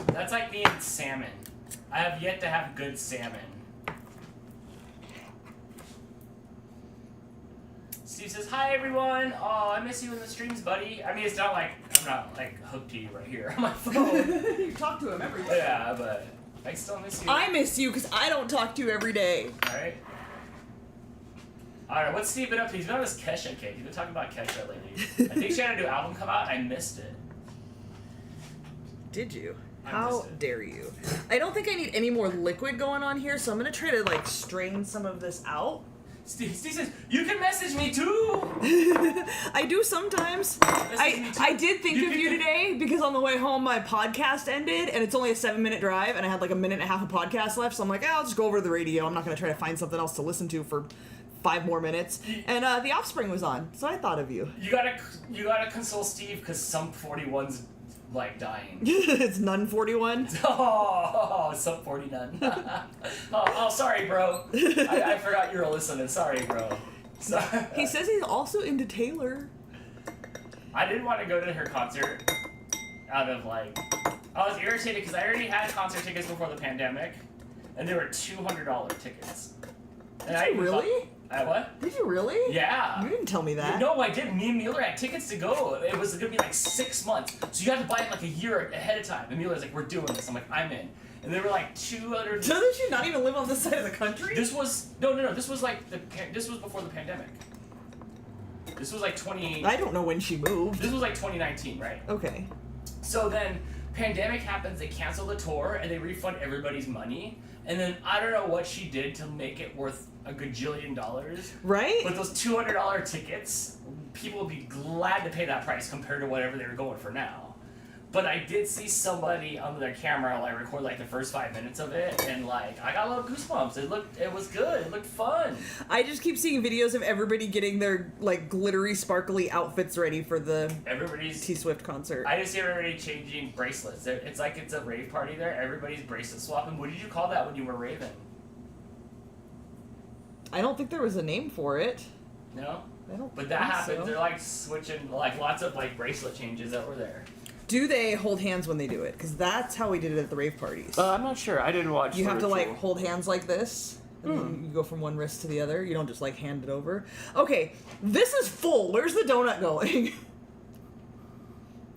That's like me and salmon. I have yet to have good salmon. Steve says, hi everyone. Oh, I miss you in the streams, buddy. I mean, it's not like I'm not like hooked to you right here on my phone. You talk to him every day. Yeah, but I still miss you. I miss you because I don't talk to you every day. Alright. Alright, what's Steve been up to? He's been on this Kesha kick. He's been talking about Kesha lately. I think she had a new album come out and I missed it. Did you? How dare you? I don't think I need any more liquid going on here, so I'm going to try to like strain some of this out. Steve says, you can message me too! I do sometimes. Me too. I did think of you can- today because on the way home my podcast ended and it's only a 7-minute drive and I had like a minute and a half of podcast left, so I'm like, I'll just go over to the radio. I'm not going to try to find something else to listen to for 5 more minutes. And The Offspring was on, so I thought of you. You gotta console Steve because some 41's like dying. It's Nun 41. Oh, some 40 none. oh, sorry, bro. I forgot you were listening. Sorry, bro. Sorry. He says he's also into Taylor. I didn't want to go to her concert out of like, I was irritated because I already had concert tickets before the pandemic, and they were $200 tickets. And Did you really? What? Did you really? Yeah. You didn't tell me that. No, I didn't. Me and Mueller had tickets to go. It was gonna be like 6 months, so you had to buy it like a year ahead of time. And Mueller's like, "We're doing this." I'm like, "I'm in." And they were like 200. Doesn't you not even live on this side of the country? This was no. This was like this was before the pandemic. This was like 20. I don't know when she moved. This was like 2019, right? Okay. So then, pandemic happens. They cancel the tour and they refund everybody's money. And then I don't know what she did to make it worth a gajillion dollars. Right? But those $200 tickets, people would be glad to pay that price compared to whatever they were going for now. But I did see somebody on their camera like record like the first 5 minutes of it, and like I got a little goosebumps. It was good. It looked fun. I just keep seeing videos of everybody getting their like glittery, sparkly outfits ready for the Everybody's. T Swift concert. I just see everybody changing bracelets. It's like it's a rave party there. Everybody's bracelet swapping. What did you call that when you were raving? I don't think there was a name for it. No. I don't. But that think happens. so. They're like switching like lots of like bracelet changes that were there. Do they hold hands when they do it? Because that's how we did it at the rave parties. I'm not sure. I didn't watch. You have to like Virtual. hold hands like this. And then you go from one wrist to the other. You don't just like hand it over. Okay, this is full. Where's the donut going?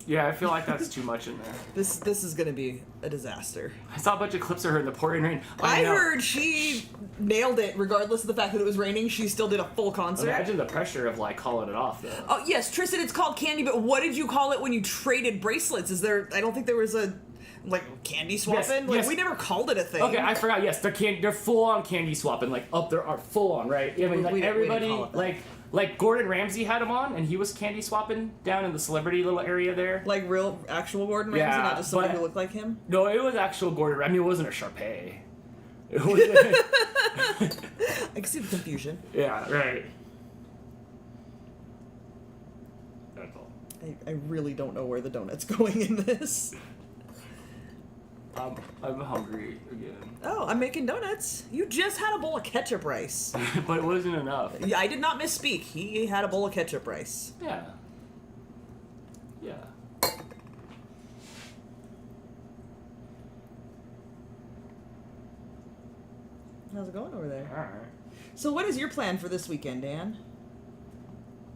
Yeah, I feel like that's too much in there. This is gonna be a disaster. I saw a bunch of clips of her in the pouring rain. I know. heard she nailed it, regardless of the fact that it was raining. She still did a full concert. Imagine the pressure of like calling it off though. Oh yes, Tristan, it's called candy. But what did you call it when you traded bracelets? Is there? I don't think there was a like candy swapping. Like yes. we never called it a thing. Okay, I forgot. Yes, they're full on candy swapping. Like up there are full on, right? I mean, like We didn't everybody, call it that. like Gordon Ramsay had him on, and he was candy swapping down in the celebrity little area there. Like real, actual Gordon Ramsay, Yeah, not just somebody but- who looked like him. No, it was actual Gordon. I mean, it wasn't a Sharpay. It was. I can see the confusion. Yeah, right. That's all. I really don't know where the donut's going in this. I'm hungry again. Oh, I'm making donuts. You just had a bowl of ketchup rice. But it wasn't enough. Yeah, I did not misspeak. He had a bowl of ketchup rice. Yeah. Yeah. How's it going over there? Alright. So what is your plan for this weekend, Dan?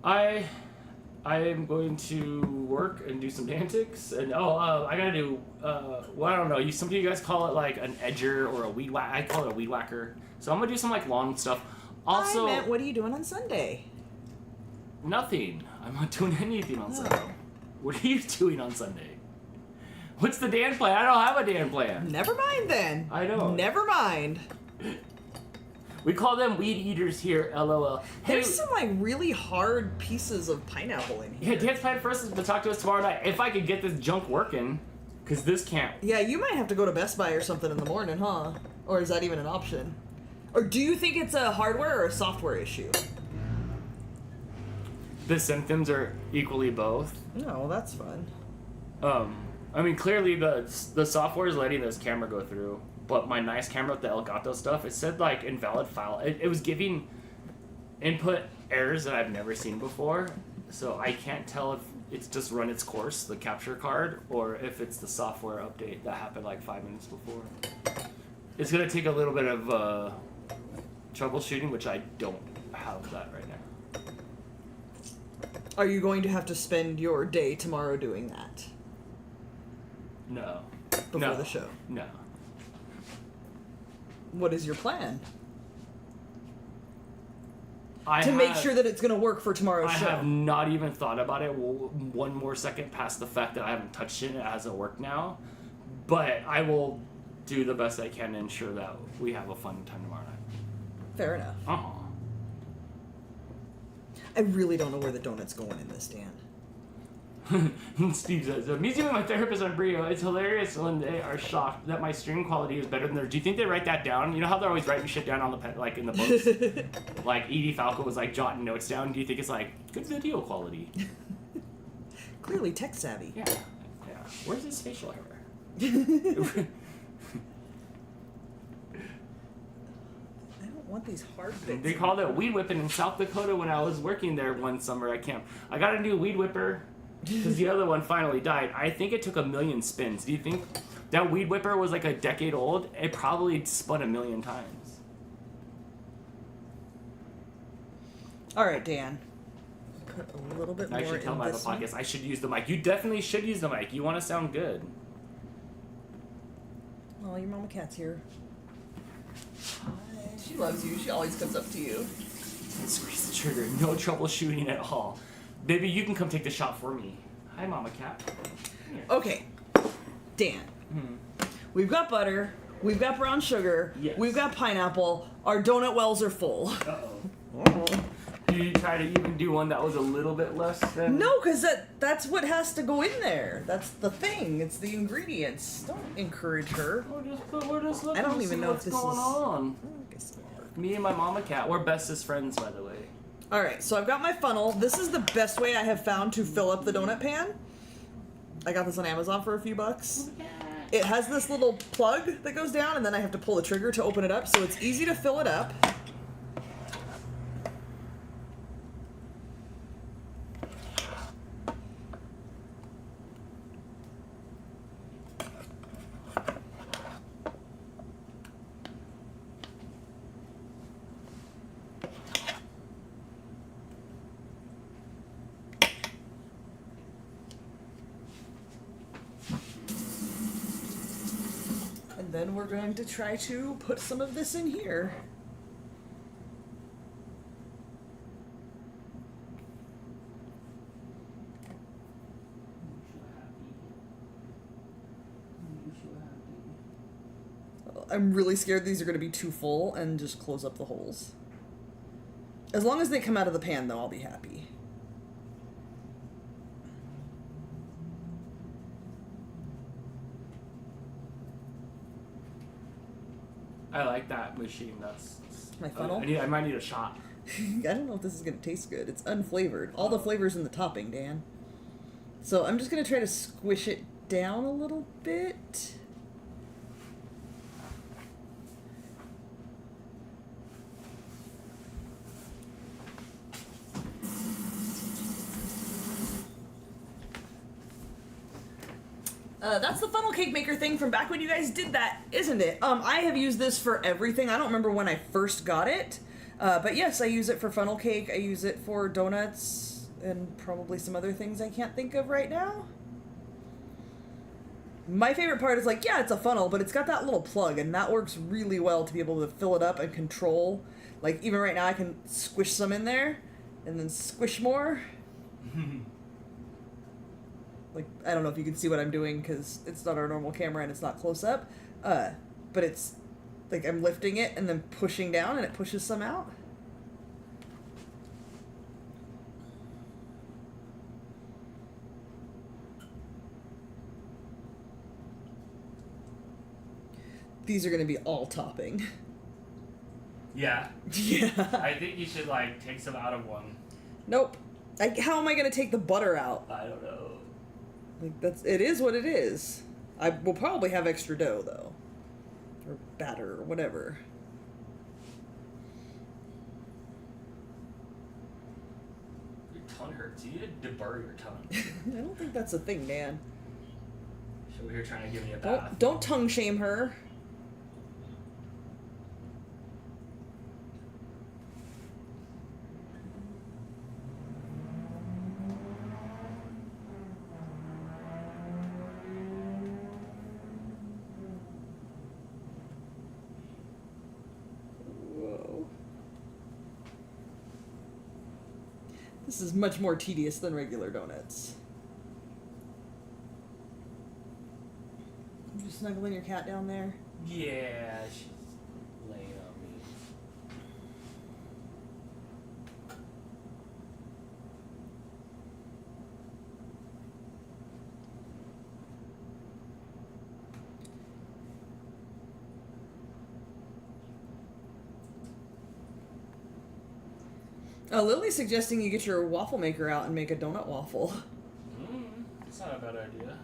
I am going to work and do some antics, and I gotta do well, I don't know. Some of you guys call it like an edger or a weed whack. I call it a weed whacker. So I'm gonna do some like lawn stuff. Also, I meant, what are you doing on Sunday? nothing. I'm not doing anything on Oh. Sunday. What are you doing on Sunday? What's the Dan plan? I don't have a Dan plan. Never mind then. I don't. Never mind. We call them weed eaters here. LOL. Hey, There's some like really hard pieces of pineapple in here. yeah, Dan's plan first is to talk to us tomorrow night if I could get this junk working, because this can't. Yeah, you might have to go to Best Buy or something in the morning, huh? Or is that even an option? Or do you think it's a hardware or a software issue? The symptoms are equally both. No, that's fun. I mean, clearly the software is letting this camera go through, but my nice camera with the Elgato stuff, it said like invalid file. It was giving input errors that I've never seen before, so I can't tell if it's just run its course, the capture card, or if it's the software update that happened like 5 minutes before. It's gonna take a little bit of troubleshooting, which I don't have that right now. Are you going to have to spend your day tomorrow doing that? No. Before No. the show? No. What is your plan? I To make have- sure that it's going to work for tomorrow's I show. have not even thought about it one more second past the fact that I haven't touched it. It hasn't worked now. But I will do the best I can to ensure that we have a fun time tomorrow night. Fair enough. Uh-huh. I really don't know where the donut's going in this, Dan. Steve says, meeting with my therapist on Brio, it's hilarious when they are shocked that my stream quality is better than theirs. Do you think they write that down? You know how they're always writing shit down on the like in the books? Like Edie Falco was like jotting notes down. Do you think it's like good video quality? Clearly tech savvy. Yeah. Where's his facial hair? I don't want these hard bits. They called it weed whipping in South Dakota when I was working there one summer at camp. I got a new weed whipper because the other one finally died. I think it took 1 million spins. Do you think that weed whipper was like a decade old? It probably spun 1 million times. All right, Dan. Put a little bit more I should tell in by the this one. podcast. I should use the mic. You definitely should use the mic. You want to sound good. Oh, your mama cat's here. Hi. She loves you. She always comes up to you. Squeeze the trigger. No troubleshooting at all. Baby, you can come take the shot for me. Hi, Mama Cat. Here. Okay, Dan. We've got butter. We've got brown sugar. Yes. We've got pineapple. Our donut wells are full. Uh-oh. Did you try to even do one that was a little bit less than... No, because that's what has to go in there. That's the thing. It's the ingredients. Don't encourage her. We're just looking I don't to even see know what's if this going is- on. I guess it'll work. Me and my Mama Cat, we're bestest friends, by the way. All right, so I've got my funnel. This is the best way I have found to fill up the donut pan. I got this on Amazon for a few bucks. It has this little plug that goes down, and then I have to pull the trigger to open it up, so it's easy to fill it up. And then we're going to try to put some of this in here. I'm really scared these are going to be too full and just close up the holes. As long as they come out of the pan, though, I'll be happy. I like that machine. That's My funnel? I might need a shot. I don't know if this is going to taste good. It's unflavored. All the flavor's in the topping, Dan. So I'm just going to try to squish it down a little bit. That's the funnel cake maker thing from back when you guys did that, isn't it? I have used this for everything. I don't remember when I first got it. But yes, I use it for funnel cake. I use it for donuts and probably some other things I can't think of right now. My favorite part is like, yeah, it's a funnel, but it's got that little plug, and that works really well to be able to fill it up and control. Like, even right now, I can squish some in there and then squish more. Like, I don't know if you can see what I'm doing because it's not our normal camera and it's not close up. But it's like I'm lifting it and then pushing down and it pushes some out. These are going to be all topping. Yeah. Yeah. I think you should like take some out of one. Nope. How am I going to take the butter out? I don't know. Like, it is what it is. I will probably have extra dough though, or batter or whatever. Your tongue hurts. You need to deburr your tongue. I don't think that's a thing, Dan. She's over here trying to give me a bath. Don't tongue shame her. This is much more tedious than regular donuts. You snuggling your cat down there? Yeah, she's laying on me. Lily's suggesting you get your waffle maker out and make a donut waffle. That's not a bad idea.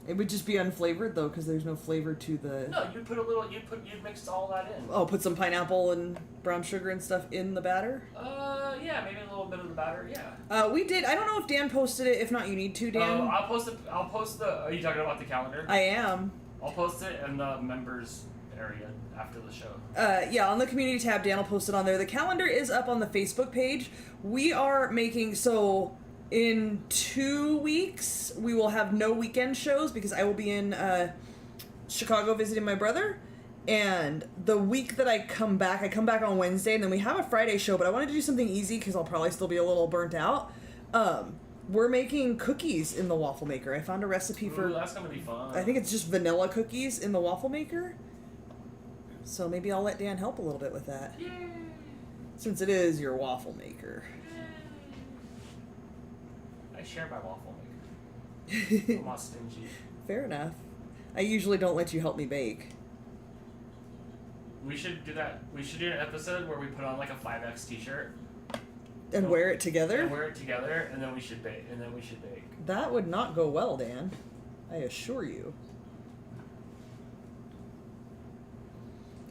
It would just be unflavored though, because there's no flavor to the. No, you'd put a little. You'd mix all that in. Oh, put some pineapple and brown sugar and stuff in the batter. Yeah, maybe a little bit of the batter. Yeah. We did. I don't know if Dan posted it. If not, you need to, Dan. I'll post the. Are you talking about the calendar? I am. I'll post it in the members area after the show. Yeah, on the community tab, Dan will post it on there. The calendar is up on the Facebook page. We are making in 2 weeks, we will have no weekend shows because I will be in Chicago visiting my brother. And the week that I come back on Wednesday, and then we have a Friday show, but I wanted to do something easy because I'll probably still be a little burnt out. We're making cookies in the waffle maker. I found a recipe for... Ooh, that's gonna be fun. I think it's just vanilla cookies in the waffle maker. So maybe I'll let Dan help a little bit with that. Yay. Since it is your waffle maker. I share my waffle maker. I'm not stingy. Fair enough. I usually don't let you help me bake. We should do that. We should do an episode where we put on like a 5X t-shirt. And wear it together? And wear it together, and then we should bake. That would not go well, Dan. I assure you.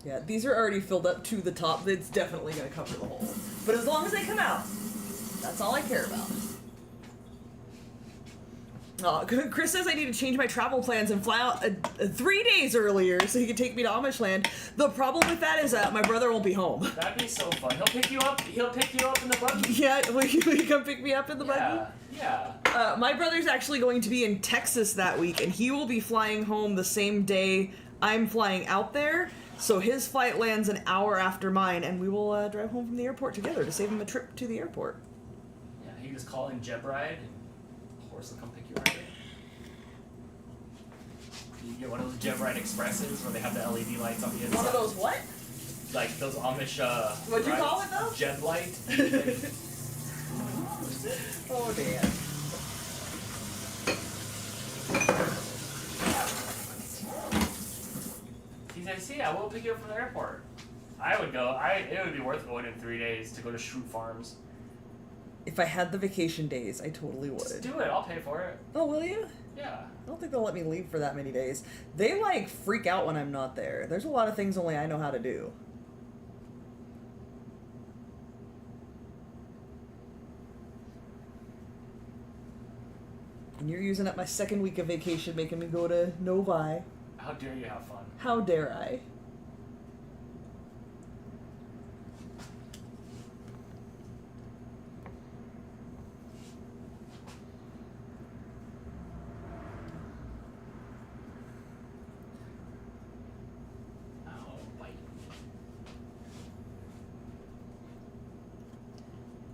Yeah, these are already filled up to the top. It's definitely going to cover the hole. But as long as they come out, that's all I care about. Chris says I need to change my travel plans and fly out 3 days earlier so he can take me to Amish land. The problem with that is my brother won't be home. That'd be so fun. He'll pick you up in the buggy. Yeah, will you come pick me up in the buggy? Yeah. My brother's actually going to be in Texas that week, and he will be flying home the same day I'm flying out there. So his flight lands an hour after mine, and we will drive home from the airport together to save him a trip to the airport. Yeah, he can just call in Jeb Ride, and the horse will come pick you right there. You get one of those Jeb Ride Expresses where they have the LED lights on the inside. One of those what? Like those Amish, What'd you rides. call it, though? Jeb Light. Oh, Dan. He said, see, I will pick you up from the airport. I would go. It would be worth going in 3 days to go to Shrew Farms. If I had the vacation days, I totally would. Just do it. I'll pay for it. Oh, will you? Yeah. I don't think they'll let me leave for that many days. They, freak out when I'm not there. There's a lot of things only I know how to do. And you're using up my second week of vacation making me go to Novi. How dare you have fun? How dare I?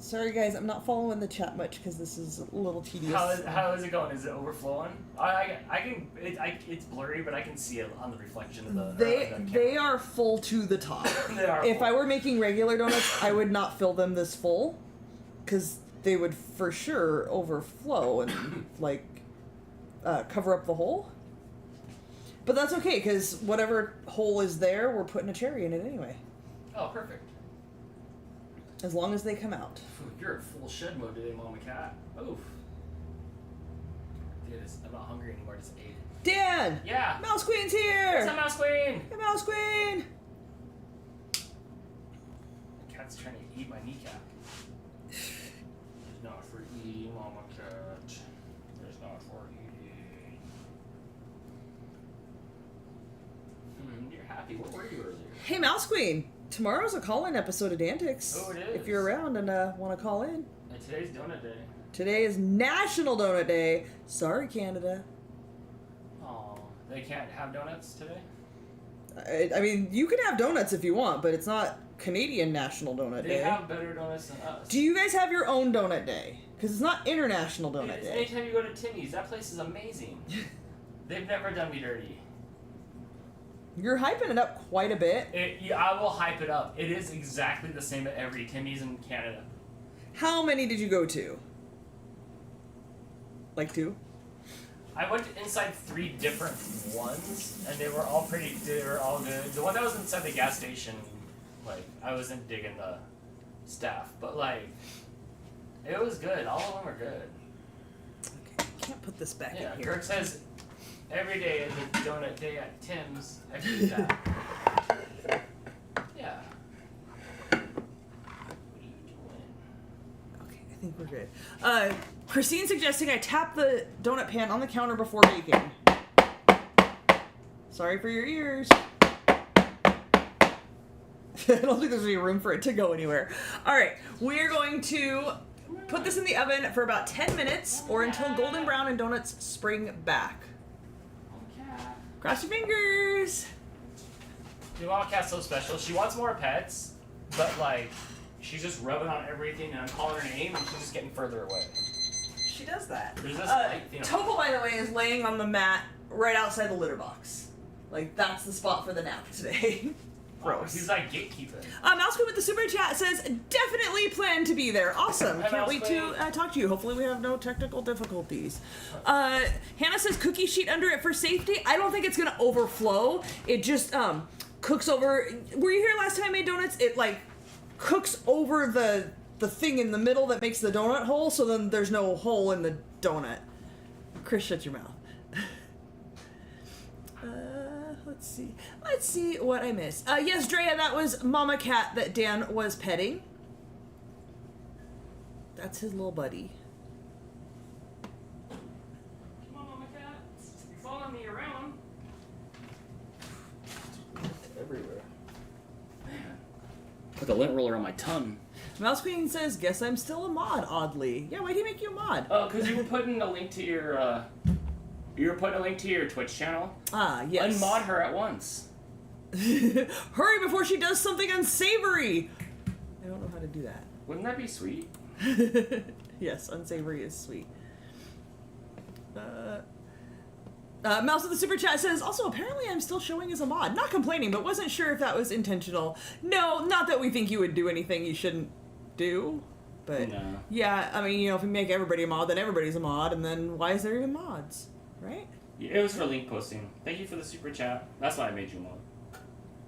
Sorry guys, I'm not following the chat much because this is a little tedious. How is it going? Is it overflowing? It's blurry, but I can see it on the reflection of the. They are full to the top. They are. If full. I were making regular donuts, I would not fill them this full, because they would for sure overflow and cover up the hole. But that's okay because whatever hole is there, we're putting a cherry in it anyway. Oh, perfect. As long as they come out. You're in full shed mode today, Mama Cat. Oof. Dude, I'm not hungry anymore. I just ate. Dan! Yeah. Mouse Queen's here! What's up, Mouse Queen? Hey, Mouse Queen! The cat's trying to eat my kneecap. It's not for eating, Mama Cat. It's not for eating. You're happy. Where were you earlier? Hey, Mouse Queen! Tomorrow's a call-in episode of Dantix. Oh, it is. If you're around and want to call in. And today's donut day. Today is National Donut Day. Sorry, Canada. Oh, they can't have donuts today? I mean, you can have donuts if you want, but it's not Canadian National Donut Day. They have better donuts than us. Do you guys have your own donut day? Because it's not International Donut Day. Anytime you go to Timmy's, that place is amazing. They've never done me dirty. You're hyping it up quite a bit. I will hype it up. It is exactly the same at every Timmy's in Canada. How many did you go to? Like 2? I went inside 3 different ones, and they were all good. The one that was inside the gas station Like, I wasn't digging the staff, but like, it was good. All of them were good. Okay, can't put this back Yeah, in here. Kirk says every day is a donut day at Tim's. I do that. Yeah. What are you doing? Okay, I think we're good. Christine's suggesting I tap the donut pan on the counter before baking. Sorry for your ears. I don't think there's any room for it to go anywhere. All right, we're going to put this in the oven for about 10 minutes or until golden brown and donuts spring back. Cross your fingers. Your mom cat's so special. She wants more pets, but like, she's just rubbing on everything and I'm calling her name and she's just getting further away. She does that. There's this light, you know. Topo, by the way, is laying on the mat right outside the litter box. Like, that's the spot for the nap today. Gross. He's like gatekeeping. Mouse Queen with the super chat says, definitely plan to be there. Awesome. Hi, Can't Mouse wait Queen. to talk to you. Hopefully we have no technical difficulties. Hannah says cookie sheet under it for safety. I don't think it's going to overflow. It just cooks over. Were you here last time I made donuts? It like cooks over the thing in the middle that makes the donut hole, so then there's no hole in the donut. Chris, shut your mouth. Let's see what I missed. Yes, Drea, that was Mama Cat that Dan was petting. That's his little buddy. Come on, Mama Cat. You're following me around. Everywhere. Man. Put the lint roller on my tongue. Mouse Queen says, guess I'm still a mod, oddly. Yeah, why'd he make you a mod? Oh, because you were putting a link to your, Twitch channel. Ah, yes. Unmod her at once. Hurry before she does something unsavory! I don't know how to do that. Wouldn't that be sweet? Yes, unsavory is sweet. Mouse of the Super Chat says, also, apparently I'm still showing as a mod. Not complaining, but wasn't sure if that was intentional. No, not that we think you would do anything you shouldn't do. But, No. yeah, I mean, you know, if we make everybody a mod, then everybody's a mod, and then why is there even mods? Right? Yeah, it was for link posting. Thank you for the super chat. That's why I made you mod.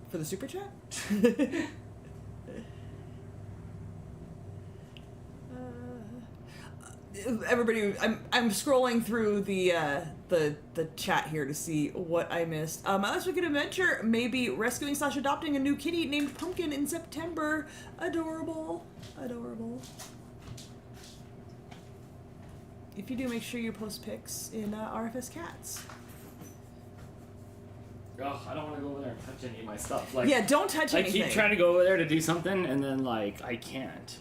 For the Super Chat? Everybody, I'm scrolling through the chat here to see what I missed. My last weekend adventure may be rescuing / adopting a new kitty named Pumpkin in September. Adorable, adorable. If you do, make sure you post pics in RFS Cats. Oh, I don't want to go over there and touch any of my stuff. Like, Yeah, don't touch I anything. keep trying to go over there to do something, and then like I can't.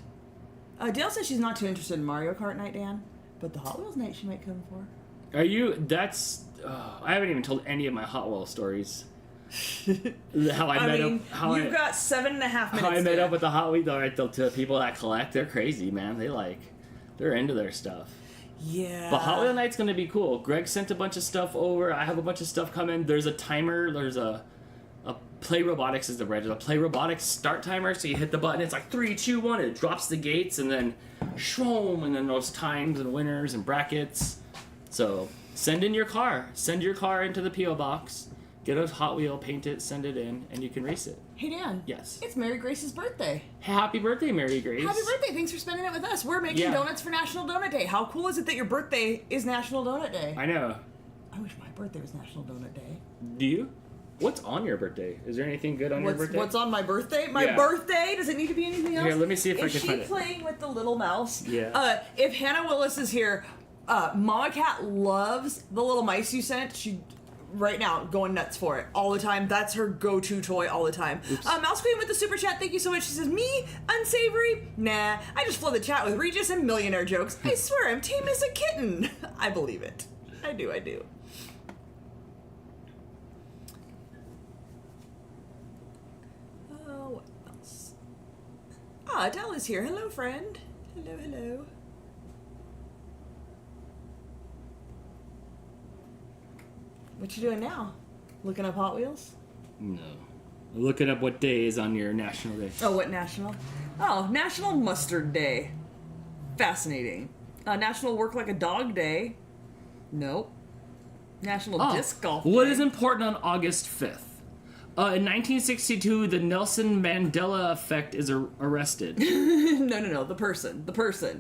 Dale says she's not too interested in Mario Kart night, Dan, but the Hot Wheels night she might come for. Are you? That's. I haven't even told any of my Hot Wheels stories. How I met up. You've got 7.5 minutes. How I met Dan. up with the Hot Wheels. All right, the people that collect, they're crazy, man. They're into their stuff. Yeah. But Hot Wheel Night's gonna be cool. Greg sent a bunch of stuff over. I have a bunch of stuff coming. There's a timer. There's a Play Robotics is the brand. There's a Play Robotics start timer. So you hit the button. It's like 3, 2, 1. It drops the gates and then shroom, and then those times and winners and brackets. So send in your car. Send your car into the PO box. Get a Hot Wheel, paint it, send it in, and you can race it. Hey, Dan. Yes. It's Mary Grace's birthday. Happy birthday, Mary Grace. Happy birthday. Thanks for spending it with us. We're making Yeah. donuts for National Donut Day. How cool is it that your birthday is National Donut Day? I know. I wish my birthday was National Donut Day. Do you? What's on your birthday? Is there anything good on your birthday? What's on my birthday? My Yeah. birthday? Does it need to be anything else? Here, let me see if I is can she find it. playing with the little mouse? Yeah. If Hannah Willis is here, Mama Cat loves the little mice you sent. She right now going nuts for it all the time. That's her go-to toy all the time. Mouse Queen with the super chat. Thank you so much. She says, me unsavory? Nah, I just flood the chat with Regis and millionaire jokes. I swear I'm tame as a kitten. I believe it. I do. What else? Adele is here. Hello, friend. Hello. What you doing now? Looking up Hot Wheels? No. Looking up what day is on your national day. Oh, what national? Oh, National Mustard Day. Fascinating. National Work Like a Dog Day. Nope. National Disc Golf Day. What is important on August 5th? In 1962, the Nelson Mandela effect is arrested. No, the person.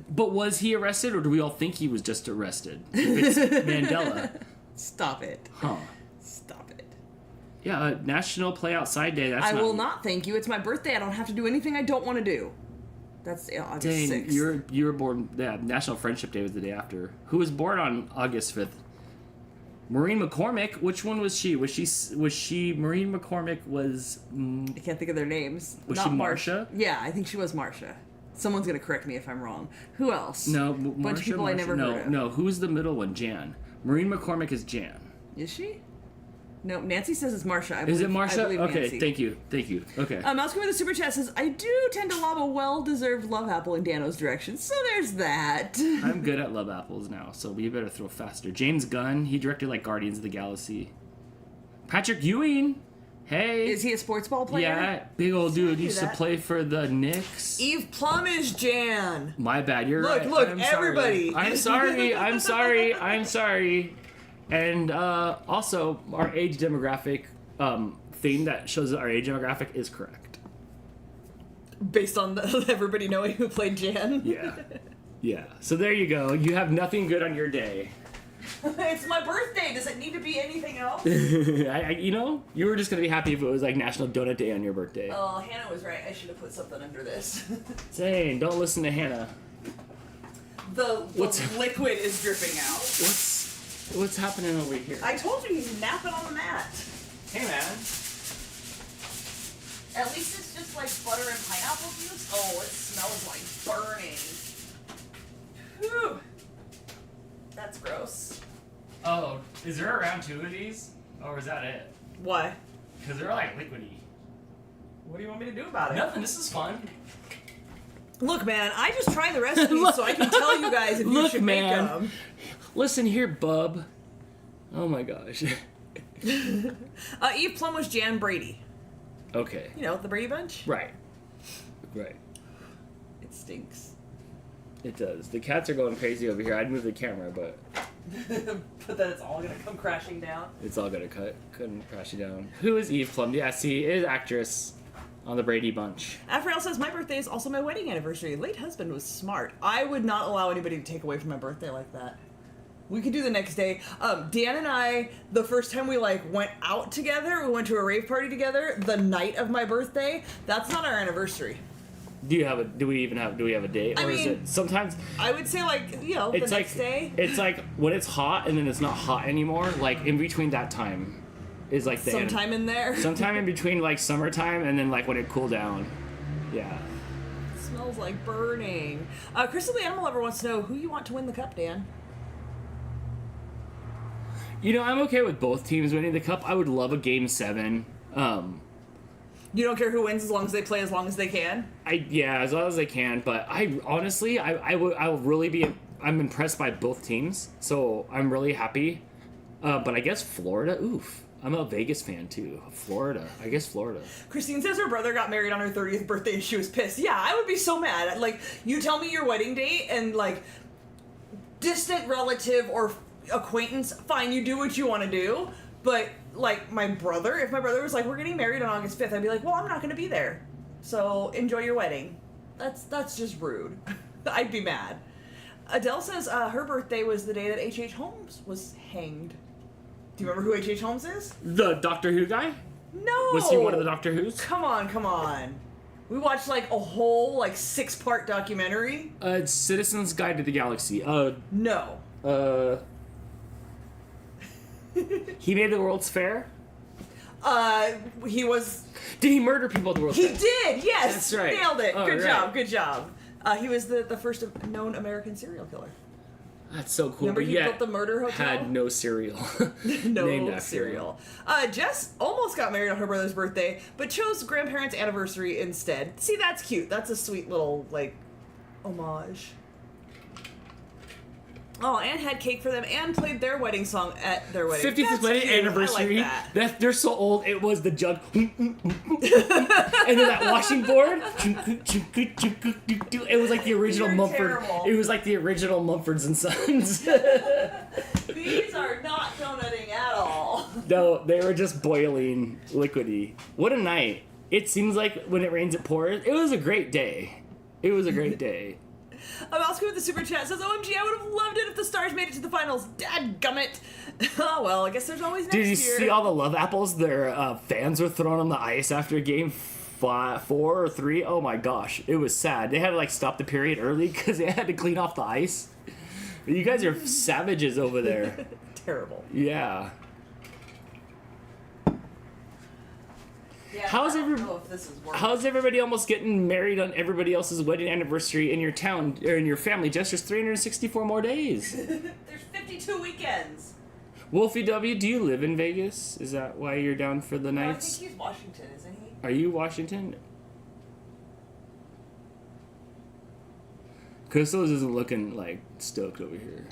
But was he arrested, or do we all think he was just arrested? If it's Mandela. Stop it. Huh. Stop it. Yeah, National Play Outside Day. That's I will not thank you. It's my birthday. I don't have to do anything I don't want to do. That's August 6th. You were born... Yeah, National Friendship Day was the day after. Who was born on August 5th? Maureen McCormick. Which one was she? Was she Maureen McCormick was... I can't think of their names. Was Not she Marsha? Yeah, I think she was Marsha. Someone's going to correct me if I'm wrong. Who else? No, Bunch of people I never heard of. No, who's the middle one? Jan. Maureen McCormick is Jan. Is she? No, Nancy says it's Marsha. Is it Marsha? Okay, Nancy. thank you. Okay. Mouse with a super chat says, I do tend to lob a well-deserved love apple in Dano's direction, so there's that. I'm good at love apples now, so we better throw faster. James Gunn, he directed like Guardians of the Galaxy. Patrick Ewing, hey. Is he a sports ball player? Yeah, big old dude. do Used to that. play for the Knicks. Eve Plum is Jan. My bad, you're right. Look, I'm everybody. Sorry. I'm sorry. And also, our age demographic thing that shows that our age demographic is correct. Based on everybody knowing who played Jan? Yeah. So there you go. You have nothing good on your day. It's my birthday. Does it need to be anything else? You were just going to be happy if it was like National Donut Day on your birthday. Oh, Hannah was right. I should have put something under this. Dang, don't listen to Hannah. The liquid is dripping out. What's happening over here? I told you he's napping on the mat. Hey, man. At least it's just like butter and pineapple juice. Oh, it smells like burning. Whew. That's gross. Oh, is there around 2 of these? Or is that it? Why? Because they're like liquidy. What do you want me to do about it? Nothing, this is fun. Look, man, I just try the recipes so I can tell you guys if you should make them. Listen here, bub. Oh my gosh. Eve Plum was Jan Brady. Okay. You know, the Brady Bunch? Right. It stinks. It does. The cats are going crazy over here. I'd move the camera, but... But then it's all gonna come crashing down. It's all gonna come crashing down. Who is Eve Plum? Yeah, see, it is actress on the Brady Bunch. Afriel says, my birthday is also my wedding anniversary. Late husband was smart. I would not allow anybody to take away from my birthday like that. We could do the next day. Dan and I, the first time we went out together, we went to a rave party together the night of my birthday. That's not our anniversary. Do we have a date? Or is it sometimes? I would say the next day. It's like when it's hot and then it's not hot anymore. Like in between that time is like the sometime in there. Sometime in between like summertime and then like when it cooled down. Yeah. It smells like burning. Crystal the Animal Lover wants to know who you want to win the cup, Dan. I'm okay with both teams winning the cup. I would love a Game 7. You don't care who wins as long as they play as long as they can? As long as they can. But I honestly, I will really be. I'm impressed by both teams, so I'm really happy. But I guess Florida. Oof. I'm a Vegas fan too. Florida. I guess Florida. Christine says her brother got married on her 30th birthday and she was pissed. Yeah, I would be so mad. You tell me your wedding date and distant relative or acquaintance, fine, you do what you want to do, but my brother, if my brother was we're getting married on August 5th, I'd be well, I'm not going to be there, so enjoy your wedding. That's just rude. I'd be mad. Adele says her birthday was the day that H.H. Holmes was hanged. Do you remember who H.H. Holmes is? The Doctor Who guy? No. Was he one of the Doctor Who's? Come on. We watched a whole 6-part documentary. Citizen's Guide to the Galaxy. No. He made the World's Fair? He was... Did he murder people at the World's Fair? He did, yes! That's right. Nailed it. Oh, Good job. He was the first known American serial killer. That's so cool. Remember but he yet built the murder hotel? had no cereal. No named after cereal. Jess almost got married on her brother's birthday, but chose grandparents' anniversary instead. See, that's cute. That's a sweet little, homage. Oh, and had cake for them and played their wedding song at their wedding. 50th wedding cute. anniversary. I like that. They're so old. It was the jug. And then that washing board. It was like the original You're Mumford. terrible. It was like the original Mumfords and Sons. These are not donutting at all. No, they were just boiling liquidy. What a night. It seems like when it rains, it pours. It was a great day. It was a great day. Mouse with the super chat says, OMG, I would have loved it if the Stars made it to the finals. Dadgummit. Oh, well, I guess there's always next year. Did you see all the love apples their fans were throwing on the ice after game 4 or 3? Oh my gosh, it was sad. They had to like stop the period early because they had to clean off the ice. You guys are savages over there. Terrible. Yeah. Yeah, How's I don't know if this is working. How's everybody almost getting married on everybody else's wedding anniversary in your town or in your family? Just 364 more days. There's 52 weekends. Wolfie W, do you live in Vegas? Is that why you're down for the No, I nights? think he's Washington, isn't he? Are you Washington? Crystal's isn't looking like stoked over here.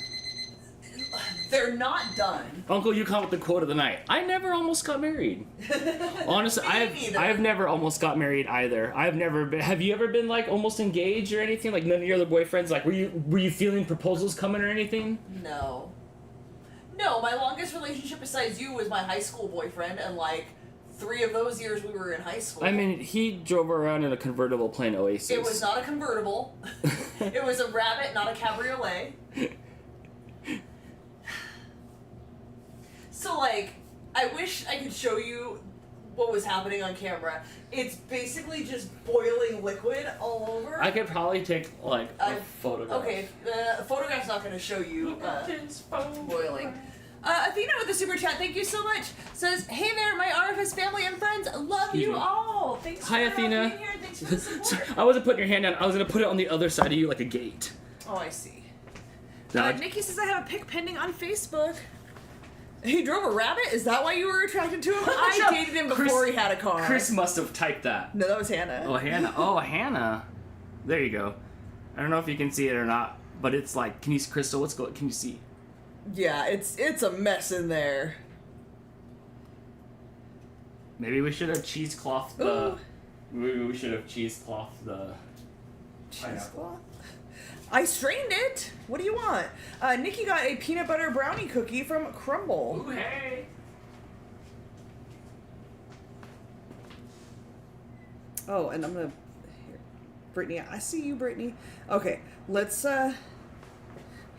They're not done. Uncle, you come with the quote of the night. I never almost got married. Honestly, I've never almost got married either. I've never been. Have you ever been like almost engaged or anything? Like none of your other boyfriends. Like were you feeling proposals coming or anything? No. No, my longest relationship besides you was my high school boyfriend, and like 3 of those years we were in high school. I mean, he drove around in a convertible plain Oasis. It was not a convertible. It was a Rabbit, not a cabriolet. So, like, I wish I could show you what was happening on camera. It's basically just boiling liquid all over. I could probably take, like, a photograph. Okay, the photograph's not going to show you boiling. Athena with the super chat, thank you so much. Says, hey there, my RFS family and friends. Love you all. Thanks Hi, for Athena. being here. Thanks for the support. I wasn't putting your hand down. I was going to put it on the other side of you like a gate. Oh, I see. No, Nikki says, I have a pic pending on Facebook. He drove a Rabbit? Is that why you were attracted to him? I dated him before he had a car. Chris must have typed that. No, that was Hannah. Oh, Hannah. Oh, Hannah. There you go. I don't know if you can see it or not, but it's like, can you see, Crystal, what's going, can you see? Yeah, it's a mess in there. Maybe we should have cheeseclothed the... Maybe we should have cheeseclothed the... Cheesecloth? I strained it. What do you want? Nikki got a peanut butter brownie cookie from Crumble. Ooh, hey! Oh, and I'm gonna... Here. Brittany, I see you, Brittany. Okay, let's, hang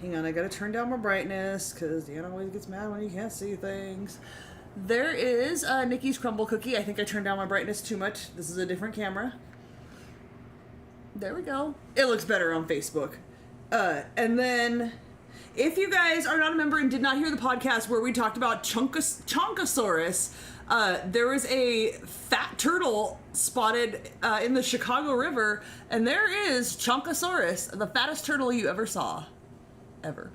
on, I gotta turn down my brightness, because Dan always gets mad when you can't see things. There is Nikki's Crumble cookie. I think I turned down my brightness too much. This is a different camera. There we go. It looks better on Facebook. And then, if you guys are not a member and did not hear the podcast where we talked about Chonkosaurus, there was a fat turtle spotted in the Chicago River, and there is Chonkosaurus, the fattest turtle you ever saw. Ever.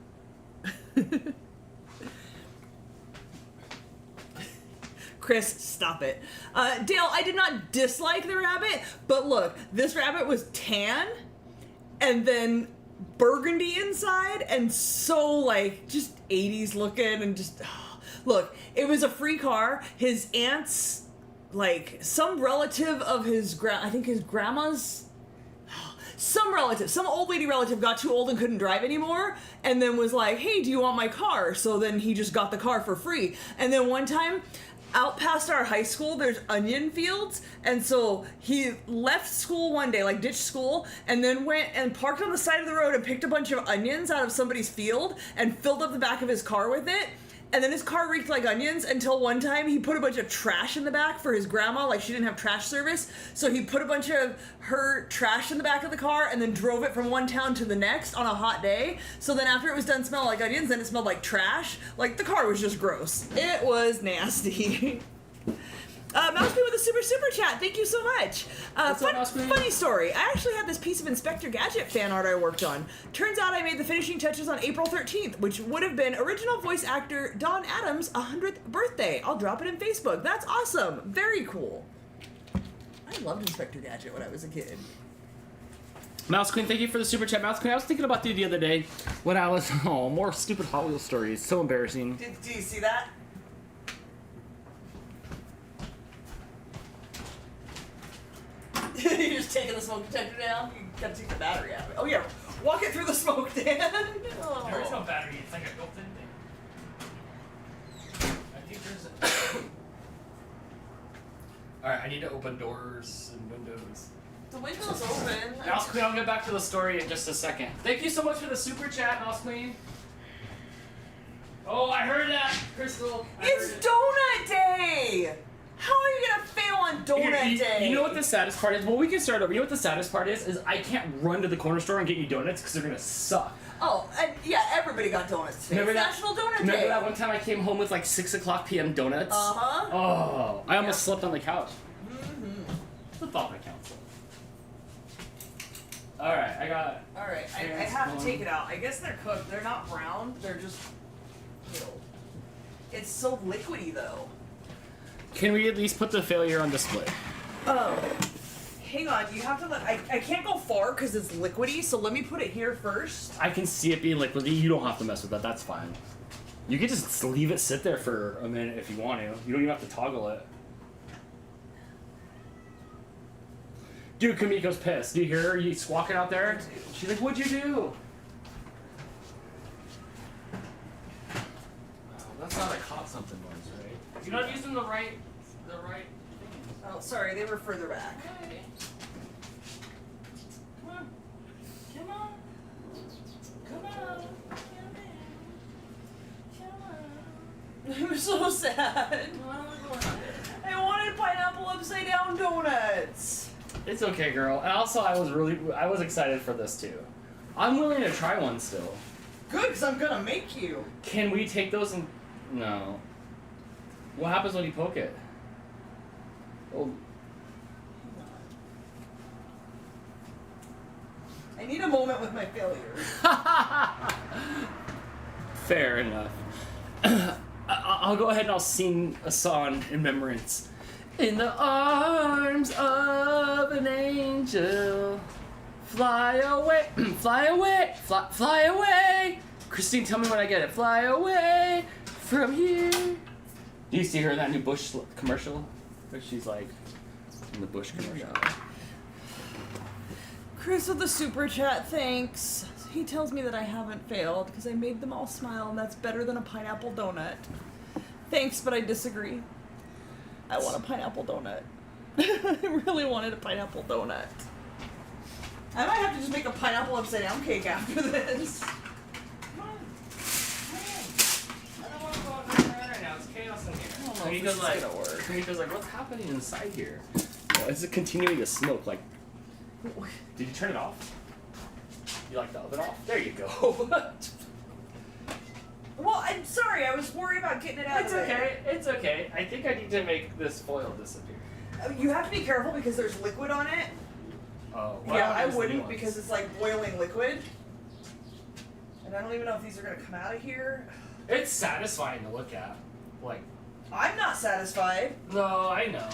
Chris, stop it. Dale, I did not dislike the rabbit, but look, this rabbit was tan and then burgundy inside and so like just 80s looking and just look, it was a free car. His aunt's like some relative of his I think his grandma's some old lady relative got too old and couldn't drive anymore and then was like, hey, do you want my car? So then he just got the car for free. And then one time out past our high school, there's onion fields, and so he left school one day, like ditched school, and then went and parked on the side of the road and picked a bunch of onions out of somebody's field and filled up the back of his car with it. And then his car reeked like onions until one time he put a bunch of trash in the back for his grandma, like she didn't have trash service. So he put a bunch of her trash in the back of the car and then drove it from one town to the next on a hot day. So then after it was done smelling like onions, then it smelled like trash. Like the car was just gross. It was nasty. Mouse with a super chat. Thank you so much. Funny story. I actually had this piece of Inspector Gadget fan art I worked on. Turns out I made the finishing touches on April 13th, which would have been original voice actor Don Adams' 100th birthday. I'll drop it in Facebook. That's awesome. Very cool. I loved Inspector Gadget when I was a kid. Mouse Queen, thank you for the super chat. Mouse Queen, I was thinking about you the other day when I was... Oh, more stupid Hot Wheels stories. So embarrassing. Do you see that? You're just taking the smoke detector down? You gotta take the battery out of it. Oh yeah, walk it through the smoke, Dan. Oh. There is no battery, it's like a built-in thing. I think there's a... Alright, I need to open doors and windows. The window's open. Mouse Queen, I'll get back to the story in just a second. Thank you so much for the super chat, Mouse Queen. Oh, I heard that, Crystal. It's Donut Day! How are you gonna fail on Donut Day? You know what the saddest part is? Well, we can start over. You know what the saddest part is I can't run to the corner store and get you donuts because they're gonna suck. Oh, and yeah, everybody got donuts today. It's National Donut Day. Remember that one time I came home with like 6 o'clock p.m. donuts? Uh-huh. Oh, I almost slept on the couch. Mm-hmm. The thought that counts. Alright, I got... Alright, I have to take it out. I guess they're cooked. They're not brown. They're just... Ew. It's so liquidy, though. Can we at least put the failure on display? Oh. Hang on, you have to let... I can't go far because it's liquidy, so let me put it here first. I can see it being liquidy. You don't have to mess with that. That's fine. You can just leave it sit there for a minute if you want to. You don't even have to toggle it. Dude, Kamiko's pissed. Do you hear her? You squawking out there? She's like, what'd you do? Oh, that's not a caught something noise, right? You're not using the right things. Oh, sorry, they were further back. Okay. Come on. Come on. Come on. Come on. I'm so sad. I wanted pineapple upside down donuts. It's okay, girl. And also, I was excited for this too. I'm willing to try one still. Good, because I'm gonna make you. Can we take those and... No. What happens when you poke it? Oh. I need a moment with my failure. Fair enough. I'll go ahead and I'll sing a song in remembrance. In the arms of an angel, fly away, fly away, fly away. Christine, tell me when I get it. Fly away from here. Do you see her in that new Bush commercial? Where she's like in the Bush commercial. Chris with the super chat, thanks. He tells me that I haven't failed because I made them all smile, and that's better than a pineapple donut. Thanks, but I disagree. I want a pineapple donut. I really wanted a pineapple donut. I might have to just make a pineapple upside down cake after this. Come on. I don't want to go out there right now. It's chaos in here. I don't know if this is gonna work. Kamiko's like, what's happening inside here? Well, it's continuing to smoke. Like, did you turn it off? You like the oven off? There you go. Well, I'm sorry. I was worried about getting it out It's of there. okay. It's okay. I think I need to make this foil disappear. You have to be careful because there's liquid on it. Oh, Yeah, I wouldn't because it's like boiling liquid. And I don't even know if these are going to come out of here. It's satisfying to look at. Like, I'm not satisfied. no, I know.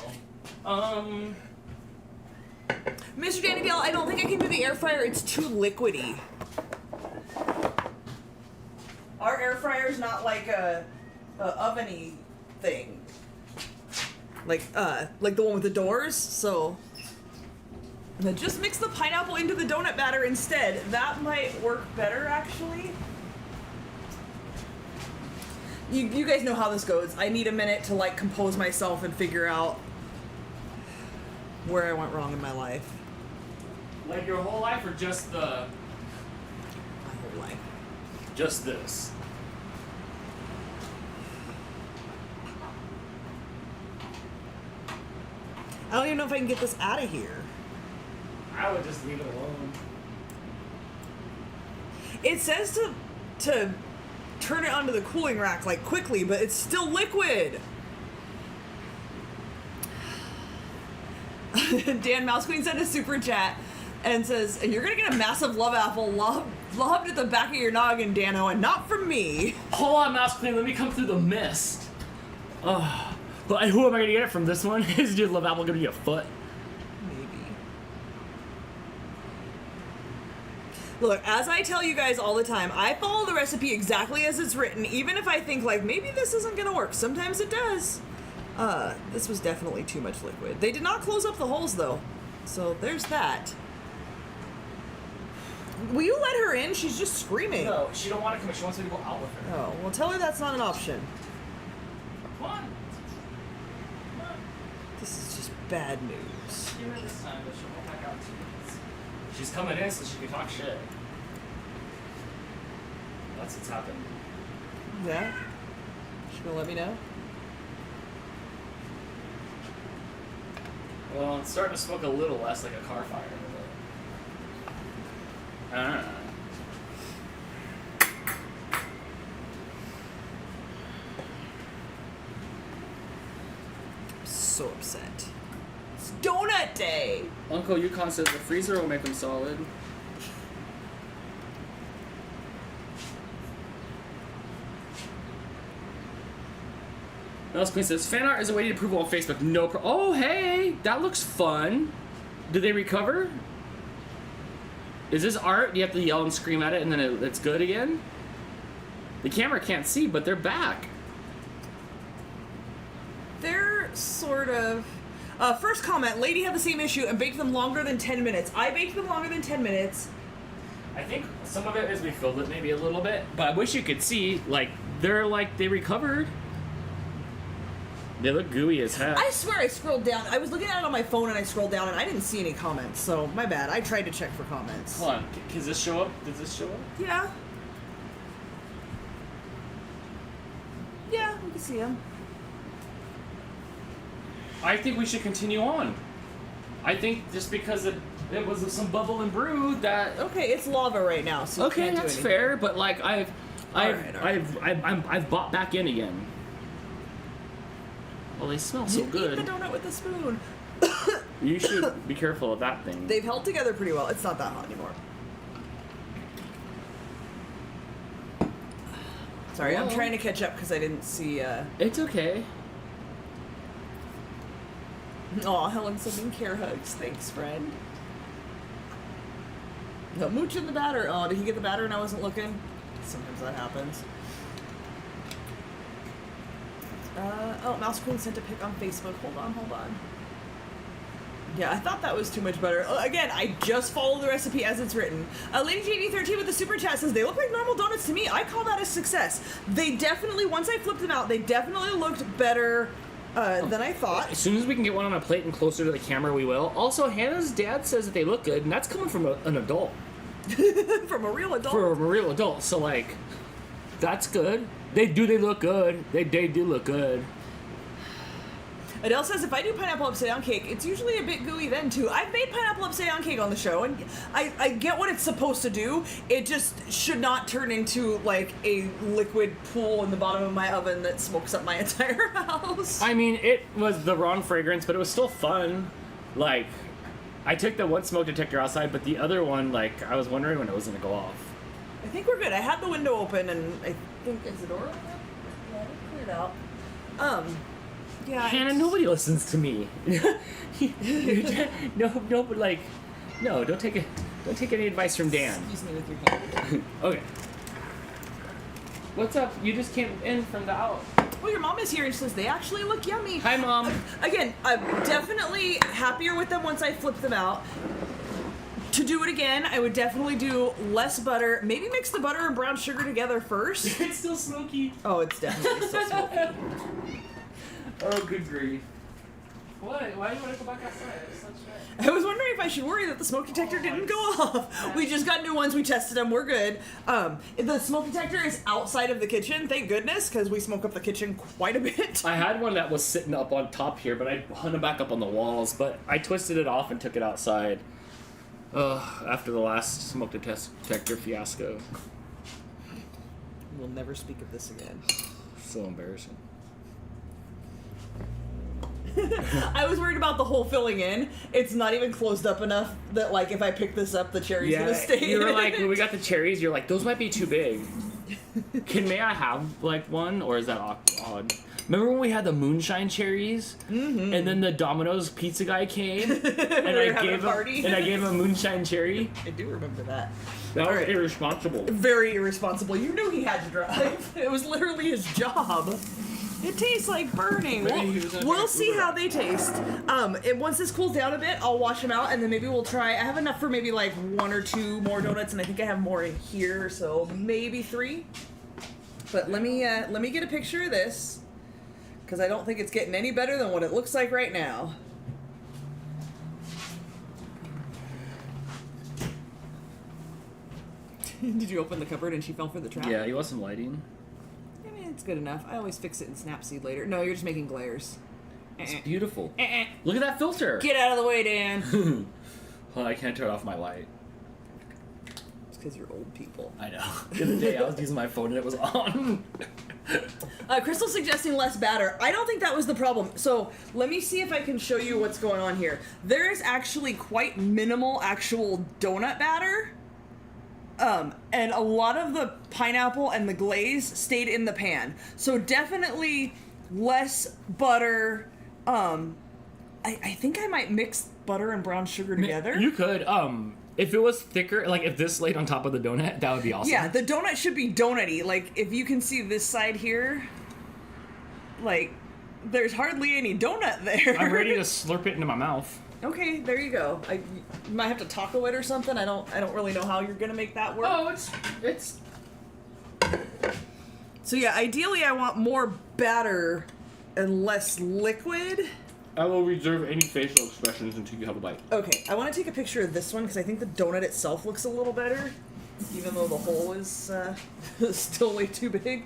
Mr. Danny Dale, I don't think I can do the air fryer. It's too liquidy. Our air fryer's not like a oven-y thing. Like the one with the doors, so... And then just mix the pineapple into the donut batter instead. That might work better, actually. You guys know how this goes. I need a minute to, like, compose myself and figure out where I went wrong in my life. Like your whole life or just the... My whole life. Just this? I don't even know if I can get this out of here. I would just leave it alone. It says to turn it onto the cooling rack, like, quickly, but it's still liquid. Dan Mouse Queen sent a super chat and says, "You're gonna get a massive love apple lobbed at the back of your noggin, Dano, and not from me." Hold on, Mouse Queen, let me come through the mist. Oh, but who am I gonna get it from? This one? Is your love apple gonna be a foot? Maybe. Look, as I tell you guys all the time, I follow the recipe exactly as it's written, even if I think, like, maybe this isn't gonna work. Sometimes it does. This was definitely too much liquid. They did not close up the holes, though. So there's that. Will you let her in? She's just screaming. No, she don't want to come in. She wants me to go out with her. Oh, well, tell her that's not an option. Come on. Come on. This is just bad news. Give her this time, but she'll go back out in 2 minutes. She's coming in so she can talk shit. That's what's happened. Yeah? She gonna let me know? Well, it's starting to smoke a little less like a car fire. But... So upset. It's donut day! Uncle Yukon says the freezer will make them solid. Nellis Queen says, fan art is awaiting approval on Facebook. Oh, hey! That looks fun. Did they recover? Is this art? Do you have to yell and scream at it and then it's good again? The camera can't see, but they're back. They're sort of... first comment, lady had the same issue and baked them longer than 10 minutes. I baked them longer than 10 minutes. I think some of it is we filled it maybe a little bit, but I wish you could see, like, they recovered. They look gooey as heck. I swear I scrolled down. I was looking at it on my phone and I scrolled down and I didn't see any comments, so my bad. I tried to check for comments. Hold on, does this show up? Does this show up? Yeah. Yeah, we can see them. I think we should continue on. I think just because it was some bubble and brew that... Okay, it's lava right now, so you Okay, can't do that's anything. fair, but like I've bought back in again. Well, they smell so You good. eat the donut with a spoon. You should be careful of that thing. They've held together pretty well. It's not that hot anymore. Sorry, I'm Well. trying to catch up because I didn't see. It's okay. Aw, Helen sending care hugs. Thanks, friend. No, mooch in the batter. Oh, did he get the batter and I wasn't looking? Sometimes that happens. Oh, Mouse Queen sent a pic on Facebook. Hold on. Yeah, I thought that was too much butter. Again, I just follow the recipe as it's written. Lady JD13 with the super chat says, they look like normal donuts to me. I call that a success. They definitely, once I flipped them out, they definitely looked better than I thought. As soon as we can get one on a plate and closer to the camera, we will. Also, Hannah's dad says that they look good, and that's coming from an adult. From a real adult. From a real adult, so like, that's good. They look good. They do look good. Adele says, if I do pineapple upside down cake, it's usually a bit gooey then too. I've made pineapple upside down cake on the show, and I get what it's supposed to do. It just should not turn into like a liquid pool in the bottom of my oven that smokes up my entire house. I mean, it was the wrong fragrance, but it was still fun. Like, I took the one smoke detector outside, but the other one, like, I was wondering when it was gonna go off. I think we're good. I had the window open, and I think, is the door open? Yeah, I cleared out. Yeah. Hannah, nobody listens to me. No, but like, no, don't take any advice from Dan. Excuse me with your hand. Okay. What's up? You just came in from the out. Well, your mom is here and she says they actually look yummy. Hi, Mom. Again, I'm definitely happier with them once I flip them out. To do it again, I would definitely do less butter. Maybe mix the butter and brown sugar together first. It's still smoky. Oh, it's definitely still smoky. Oh, good grief. What? Why do you want to go back outside? It's such bad. I was wondering if I should worry that the smoke detector didn't go off. We just got new ones. We tested them. We're good. The smoke detector is outside of the kitchen. Thank goodness, because we smoke up the kitchen quite a bit. I had one that was sitting up on top here, but I hung it back up on the walls. But I twisted it off and took it outside. After the last smoke detector fiasco. We'll never speak of this again. So embarrassing. I was worried about the hole filling in. It's not even closed up enough that, like, if I pick this up, the cherry's gonna stay you were in like, it. when we got the cherries, you're like, those might be too big. May I have, like, one? Or is that odd? Remember when we had the moonshine cherries? Mm-hmm. And then the Domino's pizza guy came? and I gave him a moonshine cherry? I do remember that. That was irresponsible. Very irresponsible. You knew he had to drive. It was literally his job. It tastes like burning. We'll see how they taste. Once this cools down a bit, I'll wash them out, and then maybe we'll try. I have enough for maybe like 1 or 2 more donuts, and I think I have more in here, so maybe 3. But let me get a picture of this. because I don't think it's getting any better than what it looks like right now. Did you open the cupboard and she fell for the trap? Yeah, you want some lighting? I mean, it's good enough. I always fix it in Snapseed later. No, you're just making glares. It's beautiful. Look at that filter. Get out of the way, Dan. Well, I can't turn off my light. It's because you're old people. I know. The other day I was using my phone and it was on. Crystal's suggesting less batter. I don't think that was the problem. So let me see if I can show you what's going on here. There is actually quite minimal actual donut batter. And a lot of the pineapple and the glaze stayed in the pan. So definitely less butter. I think I might mix butter and brown sugar together. You could, if it was thicker, like if this laid on top of the donut, that would be awesome. Yeah, the donut should be donut-y. Like, if you can see this side here, like, there's hardly any donut there. I'm ready to slurp it into my mouth. Okay, there you go. You might have to taco it or something. I don't really know how you're gonna make that work. Oh, it's. So yeah, ideally I want more batter and less liquid. I will reserve any facial expressions until you have a bite. Okay, I want to take a picture of this one because I think the donut itself looks a little better, even though the hole is still way too big.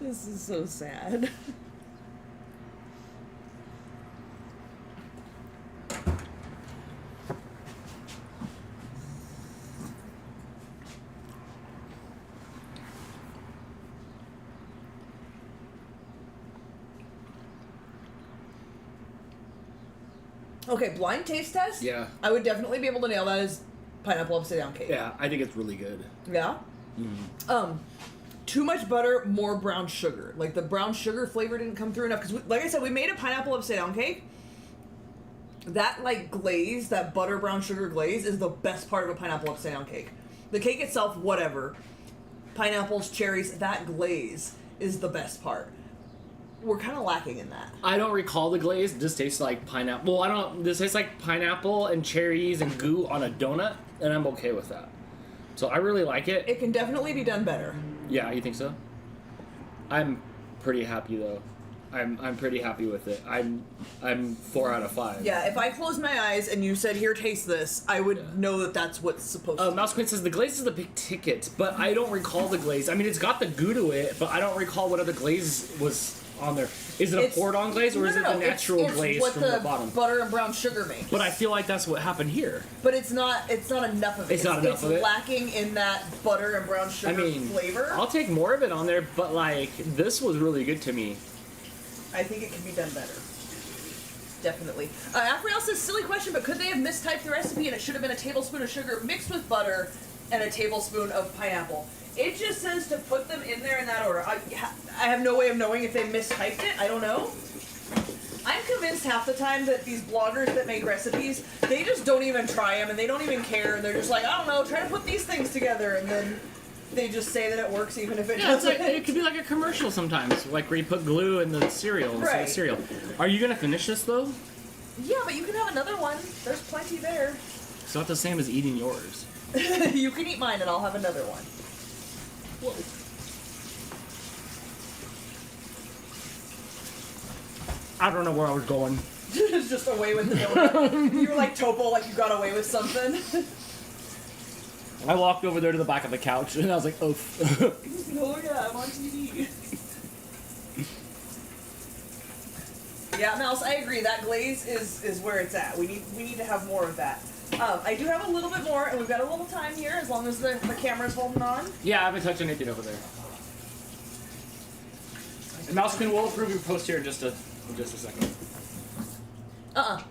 This is so sad. Okay, blind taste test? Yeah. I would definitely be able to nail that as pineapple upside down cake. Yeah, I think it's really good. Yeah? Too much butter, more brown sugar. Like, the brown sugar flavor didn't come through enough. Because, like I said, we made a pineapple upside down cake. That, like, glaze, that butter brown sugar glaze, is the best part of a pineapple upside down cake. The cake itself, whatever. Pineapples, cherries, that glaze is the best part. We're kind of lacking in that. I don't recall the glaze. This tastes like pineapple. Well, this tastes like pineapple and cherries and goo on a donut, and I'm okay with that. So I really like it. It can definitely be done better. Yeah, you think so? I'm pretty happy though. I'm pretty happy with it. I'm 4 out of 5. Yeah, if I closed my eyes and you said, "Here, taste this," I would know that that's what's supposed to be. Mouse Queen says the glaze is the big ticket, but I don't recall the glaze. I mean, it's got the goo to it, but I don't recall what other glaze was on there. Is it a poured-on glaze, or is it the natural glaze from the bottom? Butter and brown sugar makes. But I feel like that's what happened here. But it's not enough of it. It's not enough of it. It's lacking in that butter and brown sugar flavor. I'll take more of it on there, but like this was really good to me. I think it can be done better. Definitely. Afriel says, silly question, but could they have mistyped the recipe and it should have been a tablespoon of sugar mixed with butter and a tablespoon of pineapple? It just says to put them in there in that order. I have no way of knowing if they mistyped it. I don't know. I'm convinced half the time that these bloggers that make recipes, they just don't even try them and they don't even care. And they're just like, I don't know, try to put these things together. And then they just say that it works even if it doesn't. It's like, it could be like a commercial sometimes, like where you put glue in the cereal. Right. Cereal. Are you going to finish this though? Yeah, but you can have another one. There's plenty there. It's not the same as eating yours. You can eat mine and I'll have another one. Whoa. I don't know where I was going. Just away with the donut. You were like Topo, like you got away with something. I walked over there to the back of the couch and I was like, oof. Oh yeah, I'm on TV. Yeah, Mouse, I agree. That glaze is where it's at. We need to have more of that. I do have a little bit more, and we've got a little time here, as long as the camera's holding on. Yeah, I haven't touched anything over there. And Mouse Queen will approve your post here in just a second.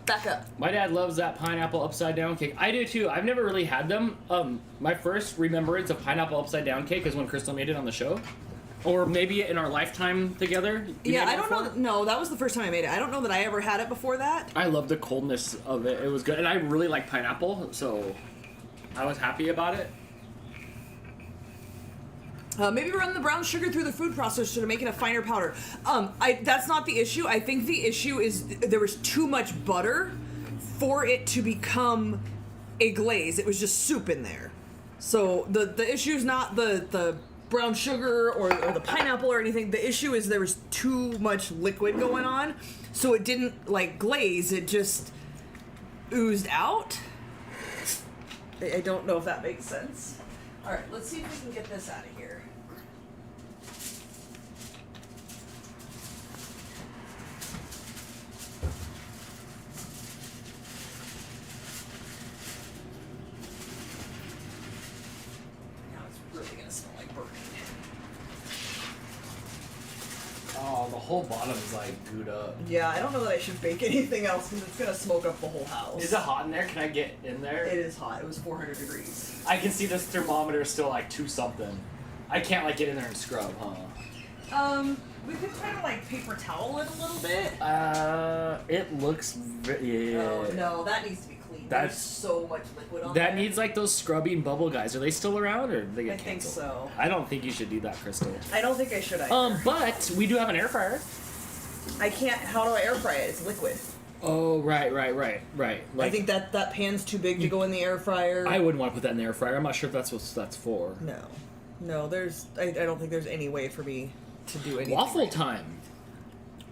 Back up. My dad loves that pineapple upside down cake. I do too. I've never really had them. My first remembrance of pineapple upside down cake is when Crystal made it on the show. Or maybe in our lifetime together. Yeah, I don't know. No, that was the first time I made it. I don't know that I ever had it before that. I love the coldness of it. It was good. And I really like pineapple, so I was happy about it. Maybe run the brown sugar through the food processor to make it a finer powder. That's not the issue. I think the issue is there was too much butter for it to become a glaze. It was just soup in there. So the issue is not the brown sugar or the pineapple or anything. The issue is there was too much liquid going on, so it didn't like glaze. It just oozed out. I don't know if that makes sense. All right, let's see if we can get this out of here. Now it's really gonna smell like burning. Oh, the whole bottom is like gooed up. Yeah, I don't know that I should bake anything else because it's gonna smoke up the whole house. Is it hot in there? Can I get in there? It is hot. It was 400 degrees. I can see this thermometer is still like 2 something. I can't like get in there and scrub, huh? We could try to like paper towel it a little bit. It looks yeah. Oh no, that needs to be clean. That's- There's so much liquid on there. That needs like those scrubbing bubble guys. Are they still around or did they get I think canceled? so. I don't think you should do that, Crystal. I don't think I should either. But we do have an air fryer. I can't. How do I air fry it? It's liquid. Oh, right. I Like, think that pan's too big to go in the air fryer. I wouldn't want to put that in the air fryer. I'm not sure if that's what that's for. No. There's. I don't think there's any way for me to do anything. Waffle time.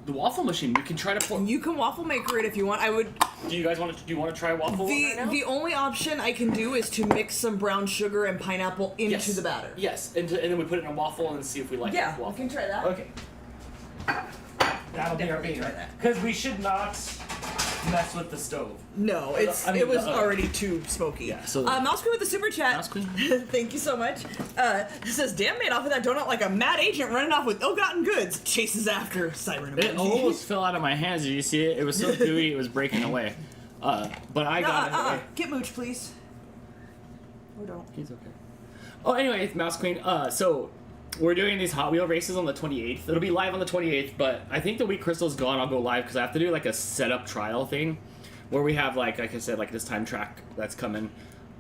The waffle machine. You can try to pour. You can waffle maker it if you want. I would. Do you guys want to? Do you want to try waffle right now? The only option I can do is to mix some brown sugar and pineapple into the batter. Yes, and then we put it in a waffle and see if we like it. Yeah, Waffle. we can try that. Okay. That'll be our Definitely try beer. that. Because we should not mess with the stove. No, I mean, it was the oven. already too smoky. Yeah, so- Mouse Queen with the super chat. Mouse Queen. Thank you so much. It says, Dan made off of that donut like a mad agent running off with ill-gotten goods. Chases after siren It emoji. almost fell out of my hands. Did you see it? It was so gooey, it was breaking away. But I got it away. Get Mooch, please. Or don't. He's okay. Oh, anyway, it's Mouse Queen. So we're doing these Hot Wheel races on the 28th. It'll be live on the 28th, but I think the week Crystal's gone, I'll go live because I have to do like a setup trial thing where we have like I said, like this time track that's coming.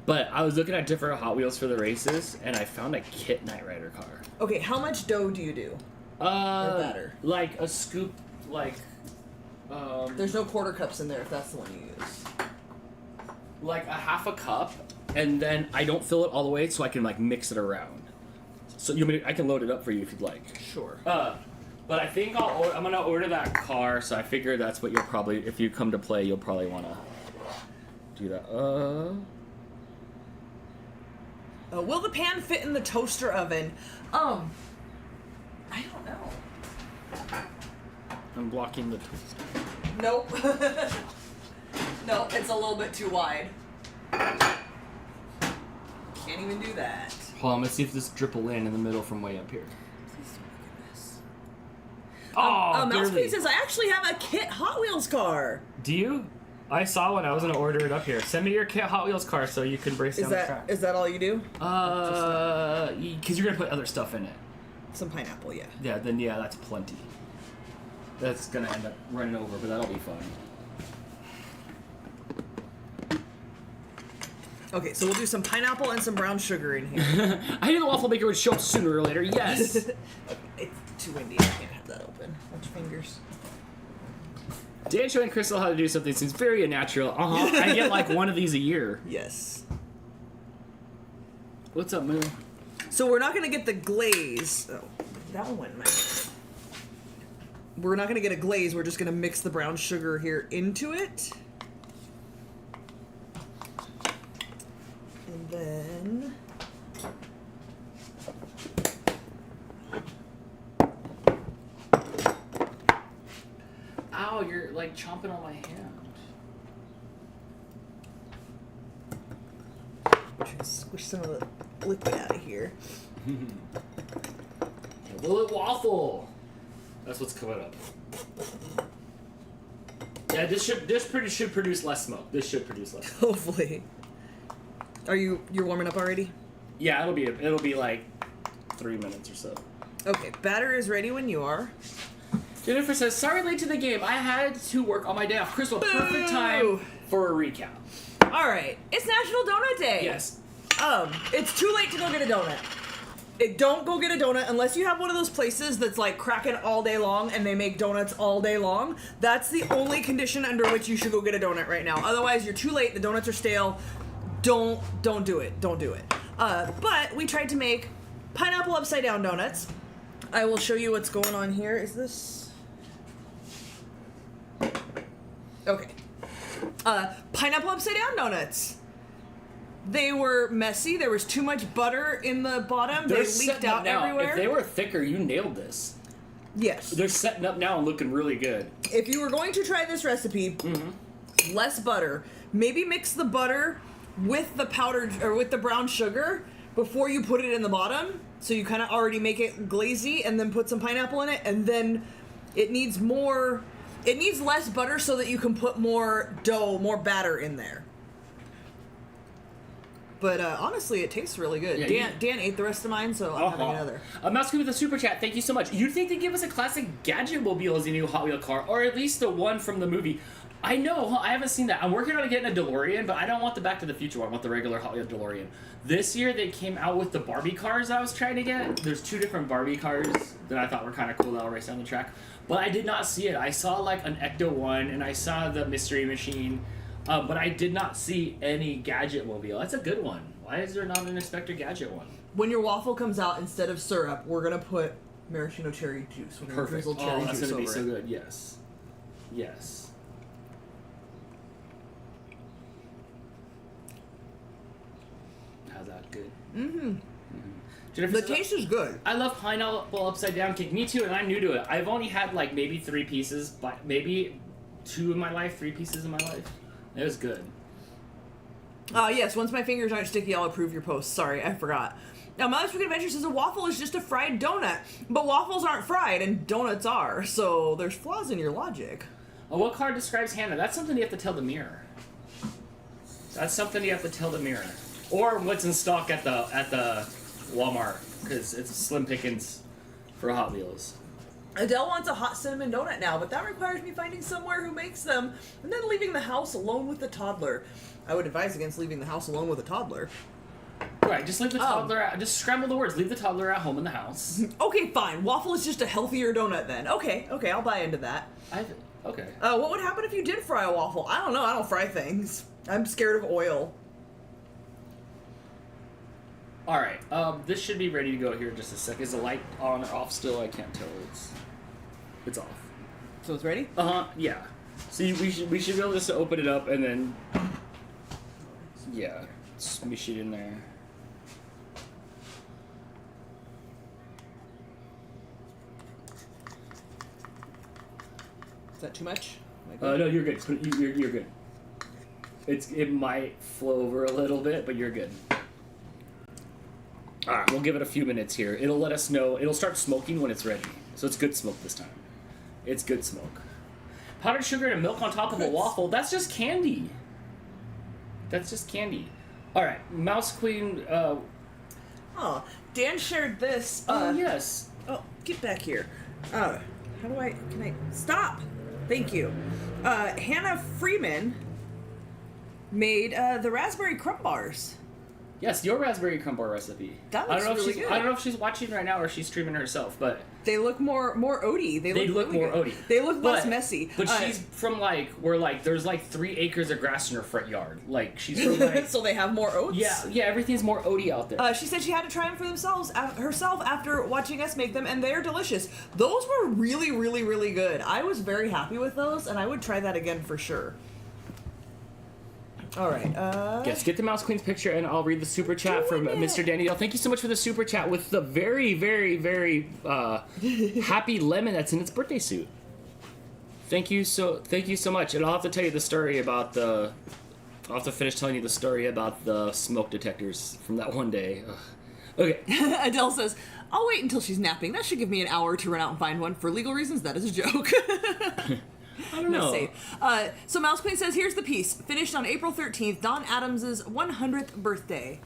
But I was looking at different Hot Wheels for the races, and I found a Kit Knight Rider car. Okay, how much dough do you do? Batter. Like a scoop, like. There's no quarter cups in there if that's the one you use. Like a half a cup, and then I don't fill it all the way, so I can like mix it around. So I can load it up for you if you'd like. Sure. But I think I'm gonna order that car, so I figure that's what you'll probably, if you come to play, you'll probably wanna do that. Will the pan fit in the toaster oven? I don't know. I'm blocking the toaster. Nope. No, it's a little bit too wide. Can't even do that. Hold on, let's see if this drip will land in the middle from way up here. Please don't make a mess. Oh, Mouse barely. Queen says, I actually have a Kit Hot Wheels car. Do you? I saw one. I was gonna order it up here. Send me your Kit Hot Wheels car so you can brace down the track. Is that all you do? Because you're gonna put other stuff in it. Some pineapple, yeah. Yeah, then that's plenty. That's gonna end up running over, but that'll be fun. Okay, so we'll do some pineapple and some brown sugar in here. I knew the waffle maker would show up sooner or later. Yes. Okay, it's too windy. I can't have that open. Watch your fingers. Dan showing Crystal how to do something seems very unnatural. I get like one of these a year. Yes. What's up, Moo? So we're not going to get the glaze. Oh, that one went in my mouth. We're not going to get a glaze. We're just going to mix the brown sugar here into it. And then... Ow, you're like chomping on my hand. Try to squish some of the liquid out of here. Will it waffle? That's what's coming up. Yeah, this should produce less smoke. This should produce less smoke. Hopefully. You're warming up already? Yeah, it'll be like 3 minutes or so. Okay, batter is ready when you are. Jennifer says, sorry late to the game. I had to work on my day off. Crystal, perfect time for a recap. All right, it's National Donut Day. Yes. It's too late to go get a donut. Don't go get a donut unless you have one of those places that's like cracking all day long and they make donuts all day long. That's the only condition under which you should go get a donut right now. Otherwise, you're too late. The donuts are stale. Don't do it. Don't do it. But we tried to make pineapple upside down donuts. I will show you what's going on here. Is this... Okay. Pineapple upside down donuts. They were messy. There was too much butter in the bottom. They leaked out now. everywhere. If they were thicker, you nailed this. Yes. They're setting up now and looking really good. If you were going to try this recipe, less butter. Maybe mix the butter with the powdered or with the brown sugar before you put it in the bottom. So you kind of already make it glazy, and then put some pineapple in it, and then it needs more. It needs less butter so that you can put more dough, more batter in there. But honestly, it tastes really good. Yeah, Dan ate the rest of mine, so I'm having another. Mouse Queen with a super chat. Thank you so much. You'd think they'd give us a classic Gadget Mobile as a new Hot Wheel car, or at least the one from the movie. I know, I haven't seen that. I'm working on getting a DeLorean, but I don't want the Back to the Future one. I want the regular Hot Wheel DeLorean. This year, they came out with the Barbie cars I was trying to get. There's 2 different Barbie cars that I thought were kind of cool that I'll race down the track. But I did not see it. I saw like an Ecto 1, and I saw the Mystery Machine, but I did not see any Gadget Mobile. That's a good one. Why is there not an Inspector Gadget one? When your waffle comes out, instead of syrup, we're gonna put maraschino cherry juice. We're gonna drizzle cherry that's juice gonna be over so it. good. Yes, yes. How's that? Good. Jennifer The says, taste is good. I love pineapple upside down cake. Me too, and I'm new to it. I've only had like maybe 3 pieces, but maybe 2 in my life, 3 pieces in my life. It was good. Yes, once my fingers aren't sticky, I'll approve your post. Sorry, I forgot. Now, Mother's Freaking Adventure says a waffle is just a fried donut, but waffles aren't fried and donuts are, so there's flaws in your logic. Oh, what card describes Hannah? That's something you have to tell the mirror. That's something you have to tell the mirror. Or what's in stock at the Walmart, because it's slim pickings for Hot Wheels. Adele wants a hot cinnamon donut now, but that requires me finding somewhere who makes them and then leaving the house alone with the toddler. I would advise against leaving the house alone with a toddler. Right, just leave the toddler out. Just scramble the words. Leave the toddler at home in the house. Okay, fine. Waffle is just a healthier donut then. Okay, I'll buy into that. Okay. What would happen if you did fry a waffle? I don't know. I don't fry things. I'm scared of oil. All right. This should be ready to go here in just a sec. Is the light on or off still? I can't tell. It's off. So it's ready? Yeah. So we should be able just to open it up and then smush it in there. Is that too much? No, you're good. You're good. It might flow over a little bit, but you're good. All right, we'll give it a few minutes here. It'll let us know. It'll start smoking when it's ready. So it's good smoke this time. It's good smoke. Powdered sugar and milk on top of a waffle. That's just candy. That's just candy. All right, Mouse Queen. Dan shared this. Yes. Oh, get back here. How do can I stop? Thank you. Hannah Freeman made the raspberry crumb bars. Yes, your raspberry crumb bar recipe. That looks really good. I don't know if she's watching right now or she's streaming herself, but they look more oaty. They look more really oaty. They look less messy. But she's from where there's 3 acres of grass in her front yard. She's from so they have more oats. Yeah, everything's more oaty out there. She said she had to try them for herself after watching us make them, and they're delicious. Those were really, really, really good. I was very happy with those, and I would try that again for sure. All right. Yes, get the Mouse Queen's picture, and I'll read the super chat from Mr. Daniel. Thank you so much for the super chat with the very, very, very happy lemon that's in its birthday suit. Thank you so much. And I'll have to tell you the story about I'll have to finish telling you the story about the smoke detectors from that one day. Ugh. Okay. Adele says, "I'll wait until she's napping. That should give me an hour to run out and find one. For legal reasons, that is a joke." I don't know. So Mouse Queen says, here's the piece. Finished on April 13th, Don Adams' 100th birthday.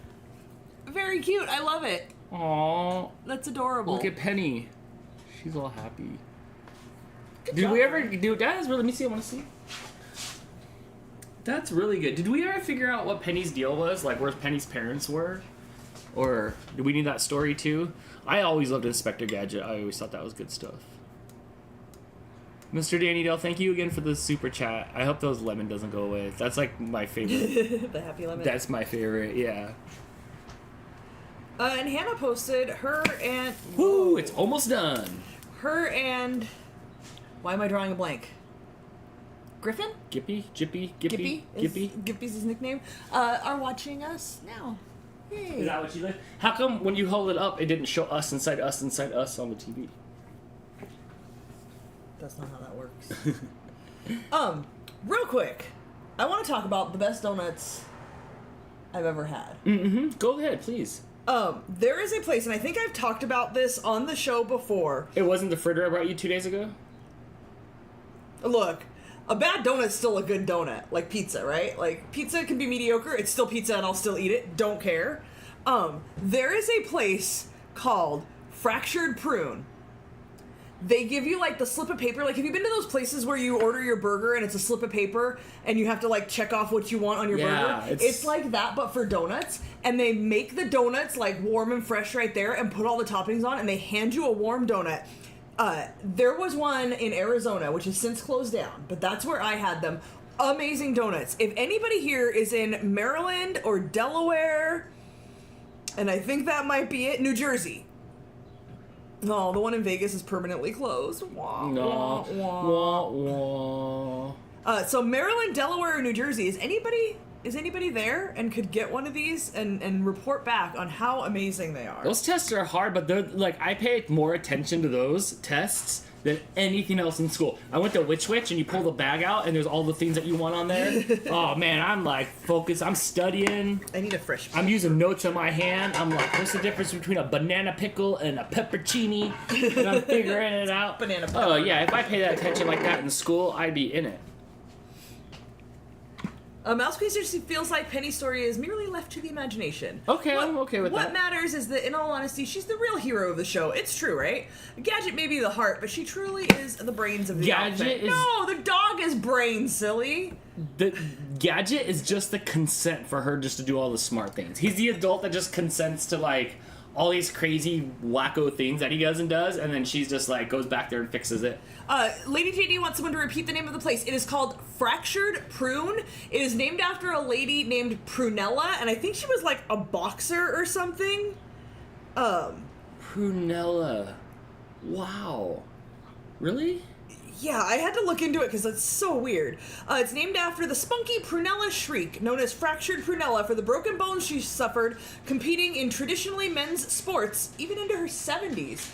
Very cute. I love it. Aww. That's adorable. Look at Penny. She's all happy. Did we ever do that? Is really, let me see. I want to see. That's really good. Did we ever figure out what Penny's deal was? Where Penny's parents were? Or do we need that story too? I always loved Inspector Gadget. I always thought that was good stuff. Mr. Danny Dale, thank you again for the super chat. I hope those lemon doesn't go away. That's like my favorite. The happy lemon. That's my favorite, yeah. And Hannah posted her and... Woo, it's almost done. Her and... Why am I drawing a blank? Griffin? Gippy? Gippy's his nickname. Are watching us now. Yay. Is that what you like? How come when you hold it up, it didn't show us inside us on the TV? That's not how that works. Real quick, I want to talk about the best donuts I've ever had. Mm-hmm. Go ahead, please. There is a place, and I think I've talked about this on the show before. It wasn't the fritter I brought you 2 days ago? Look, a bad donut's still a good donut, like pizza, right? Like, pizza can be mediocre, it's still pizza and I'll still eat it, don't care. There is a place called Fractured Prune. They give you, like, the slip of paper. Like, have you been to those places where you order your burger and it's a slip of paper and you have to, like, check off what you want on your burger? It's like that, but for donuts. And they make the donuts, like, warm and fresh right there and put all the toppings on, and they hand you a warm donut. There was one in Arizona, which has since closed down, but that's where I had them. Amazing donuts. If anybody here is in Maryland or Delaware, and I think that might be it, New Jersey. No, the one in Vegas is permanently closed. Wah, no. wah, wah. Wah, wah. So Maryland, Delaware, or New Jersey, is anybody there and could get one of these and report back on how amazing they are? Those tests are hard, but they're like, I pay more attention to those tests than anything else in school. I went to Witch and you pull the bag out and there's all the things that you want on there. Oh man, I'm like focused. I'm studying. I need a fresh piece. I'm using notes in my hand. I'm like, what's the difference between a banana pickle and a peppercini? And I'm figuring it out. Banana pickle. Oh yeah, if I pay that attention like that in school, I'd be in it. Mouse Squeezer feels like Penny's story is merely left to the imagination. Okay, I'm okay with that. What matters is that, in all honesty, she's the real hero of the show. It's true, right? Gadget may be the heart, but she truly is the brains of the outfit. No, the dog is brains, silly. The Gadget is just the consent for her just to do all the smart things. He's the adult that just consents to, like, all these crazy wacko things that he does, and then she's just like goes back there and fixes it. Lady JD wants someone to repeat the name of the place. It is called Fractured Prune. It is named after a lady named Prunella, and I think she was like a boxer or something. Prunella. Wow. Really? Yeah, I had to look into it because it's so weird. It's named after the spunky Prunella Shriek, known as Fractured Prunella, for the broken bones she suffered competing in traditionally men's sports, even into her 70s.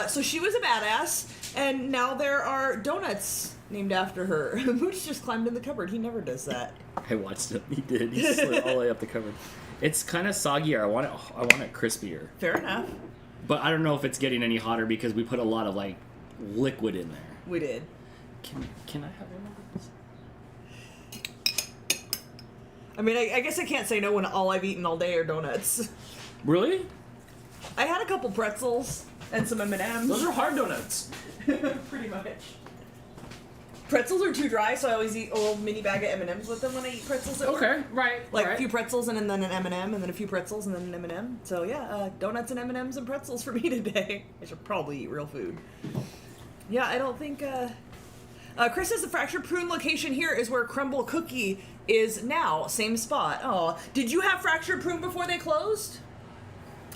So she was a badass, and now there are donuts named after her. Mooch just climbed in the cupboard. He never does that. I watched him. He did. He slid all the way up the cupboard. It's kind of soggier. I want it crispier. Fair enough. But I don't know if it's getting any hotter because we put a lot of like liquid in there. We did. Can I have one of those? I mean, I guess I can't say no when all I've eaten all day are donuts. Really? I had a couple pretzels and some M&Ms. Those are hard donuts. Pretty much. Pretzels are too dry, so I always eat a little mini bag of M&Ms with them when I eat pretzels at work. Okay, right. Like right. a few pretzels and then an M&M, and then a few pretzels and then an M&M. So yeah, donuts and M&Ms and pretzels for me today. I should probably eat real food. Yeah, I don't think... Chris says the Fractured Prune location here is where Crumble Cookie is now. Same spot. Oh, did you have Fractured Prune before they closed?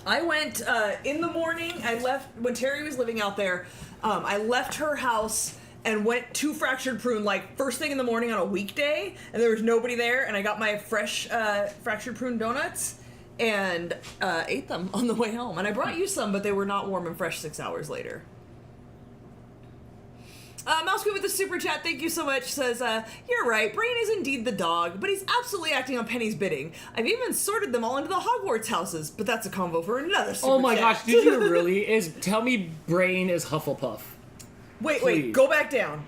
I went in the morning. I left when Terry was living out there. I left her house and went to Fractured Prune like first thing in the morning on a weekday, and there was nobody there. And I got my fresh Fractured Prune donuts and ate them on the way home. And I brought you some, but they were not warm and fresh 6 hours later. Mousecube with the super chat, thank you so much, says, you're right, Brain is indeed the dog, but he's absolutely acting on Penny's bidding. I've even sorted them all into the Hogwarts houses, but that's a convo for another super chat. Oh my gosh, did you really? Tell me Brain is Hufflepuff. Wait, go back down.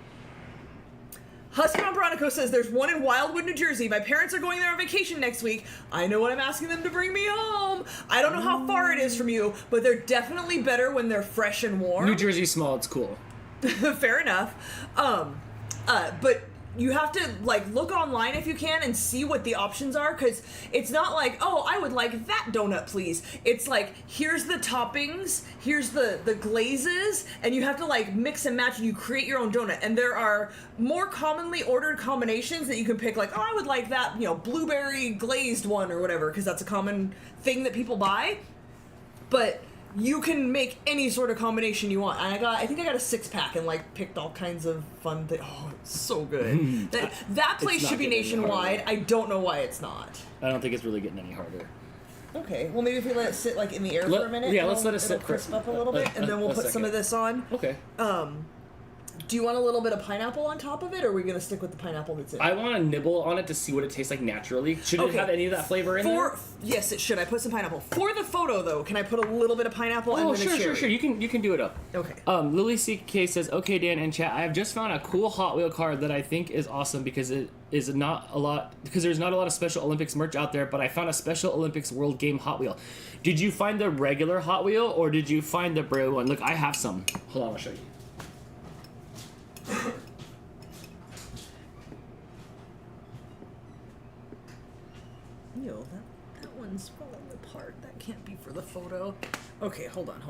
Husky on Bronico says, there's one in Wildwood, New Jersey. My parents are going there on vacation next week. I know what I'm asking them to bring me home. I don't know how far it is from you, but they're definitely better when they're fresh and warm. New Jersey's small, it's cool. Fair enough. But you have to like look online if you can and see what the options are, because it's not like, oh, I would like that donut, please. It's like, here's the toppings, here's the glazes, and you have to like mix and match and you create your own donut. And there are more commonly ordered combinations that you can pick, like, oh, I would like that, you know, blueberry glazed one or whatever, because that's a common thing that people buy. But you can make any sort of combination you want. And I think I got a 6-pack and like picked all kinds of fun things. Oh, it's so good. that place should be nationwide. I don't know why it's not. I don't think it's really getting any harder. Okay, well maybe if we let it sit like in the air for a minute. Yeah, let's let it sit it'll crisp up a little bit, and then we'll put some of this on. Okay. Do you want a little bit of pineapple on top of it, or are we gonna stick with the pineapple that's in it? I want to nibble on it to see what it tastes like naturally. Should it have any of that flavor in there? Yes, it should. I put some pineapple. For the photo, though, can I put a little bit of pineapple and then a cherry? Sure. You can do it up. Okay. Lily CK says, okay, Dan and chat, I have just found a cool Hot Wheel car that I think is awesome because there's not a lot of Special Olympics merch out there, but I found a Special Olympics World Game Hot Wheel. Did you find the regular Hot Wheel or did you find the Braille one? Look, I have some. Hold on, I'll show you. Ew, that one's falling apart. That can't be for the photo. Okay, hold on.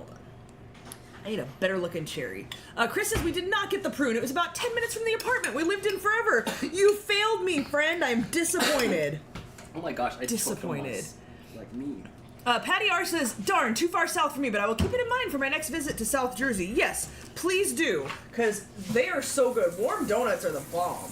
I need a better looking cherry. Chris says we did not get the prune. It was about 10 minutes from the apartment we lived in forever. You failed me, friend. I'm disappointed. Oh my gosh, I disappointed. Like me. Patty R says, darn, too far south for me, but I will keep it in mind for my next visit to South Jersey. Yes, please do, because they are so good. Warm donuts are the bomb.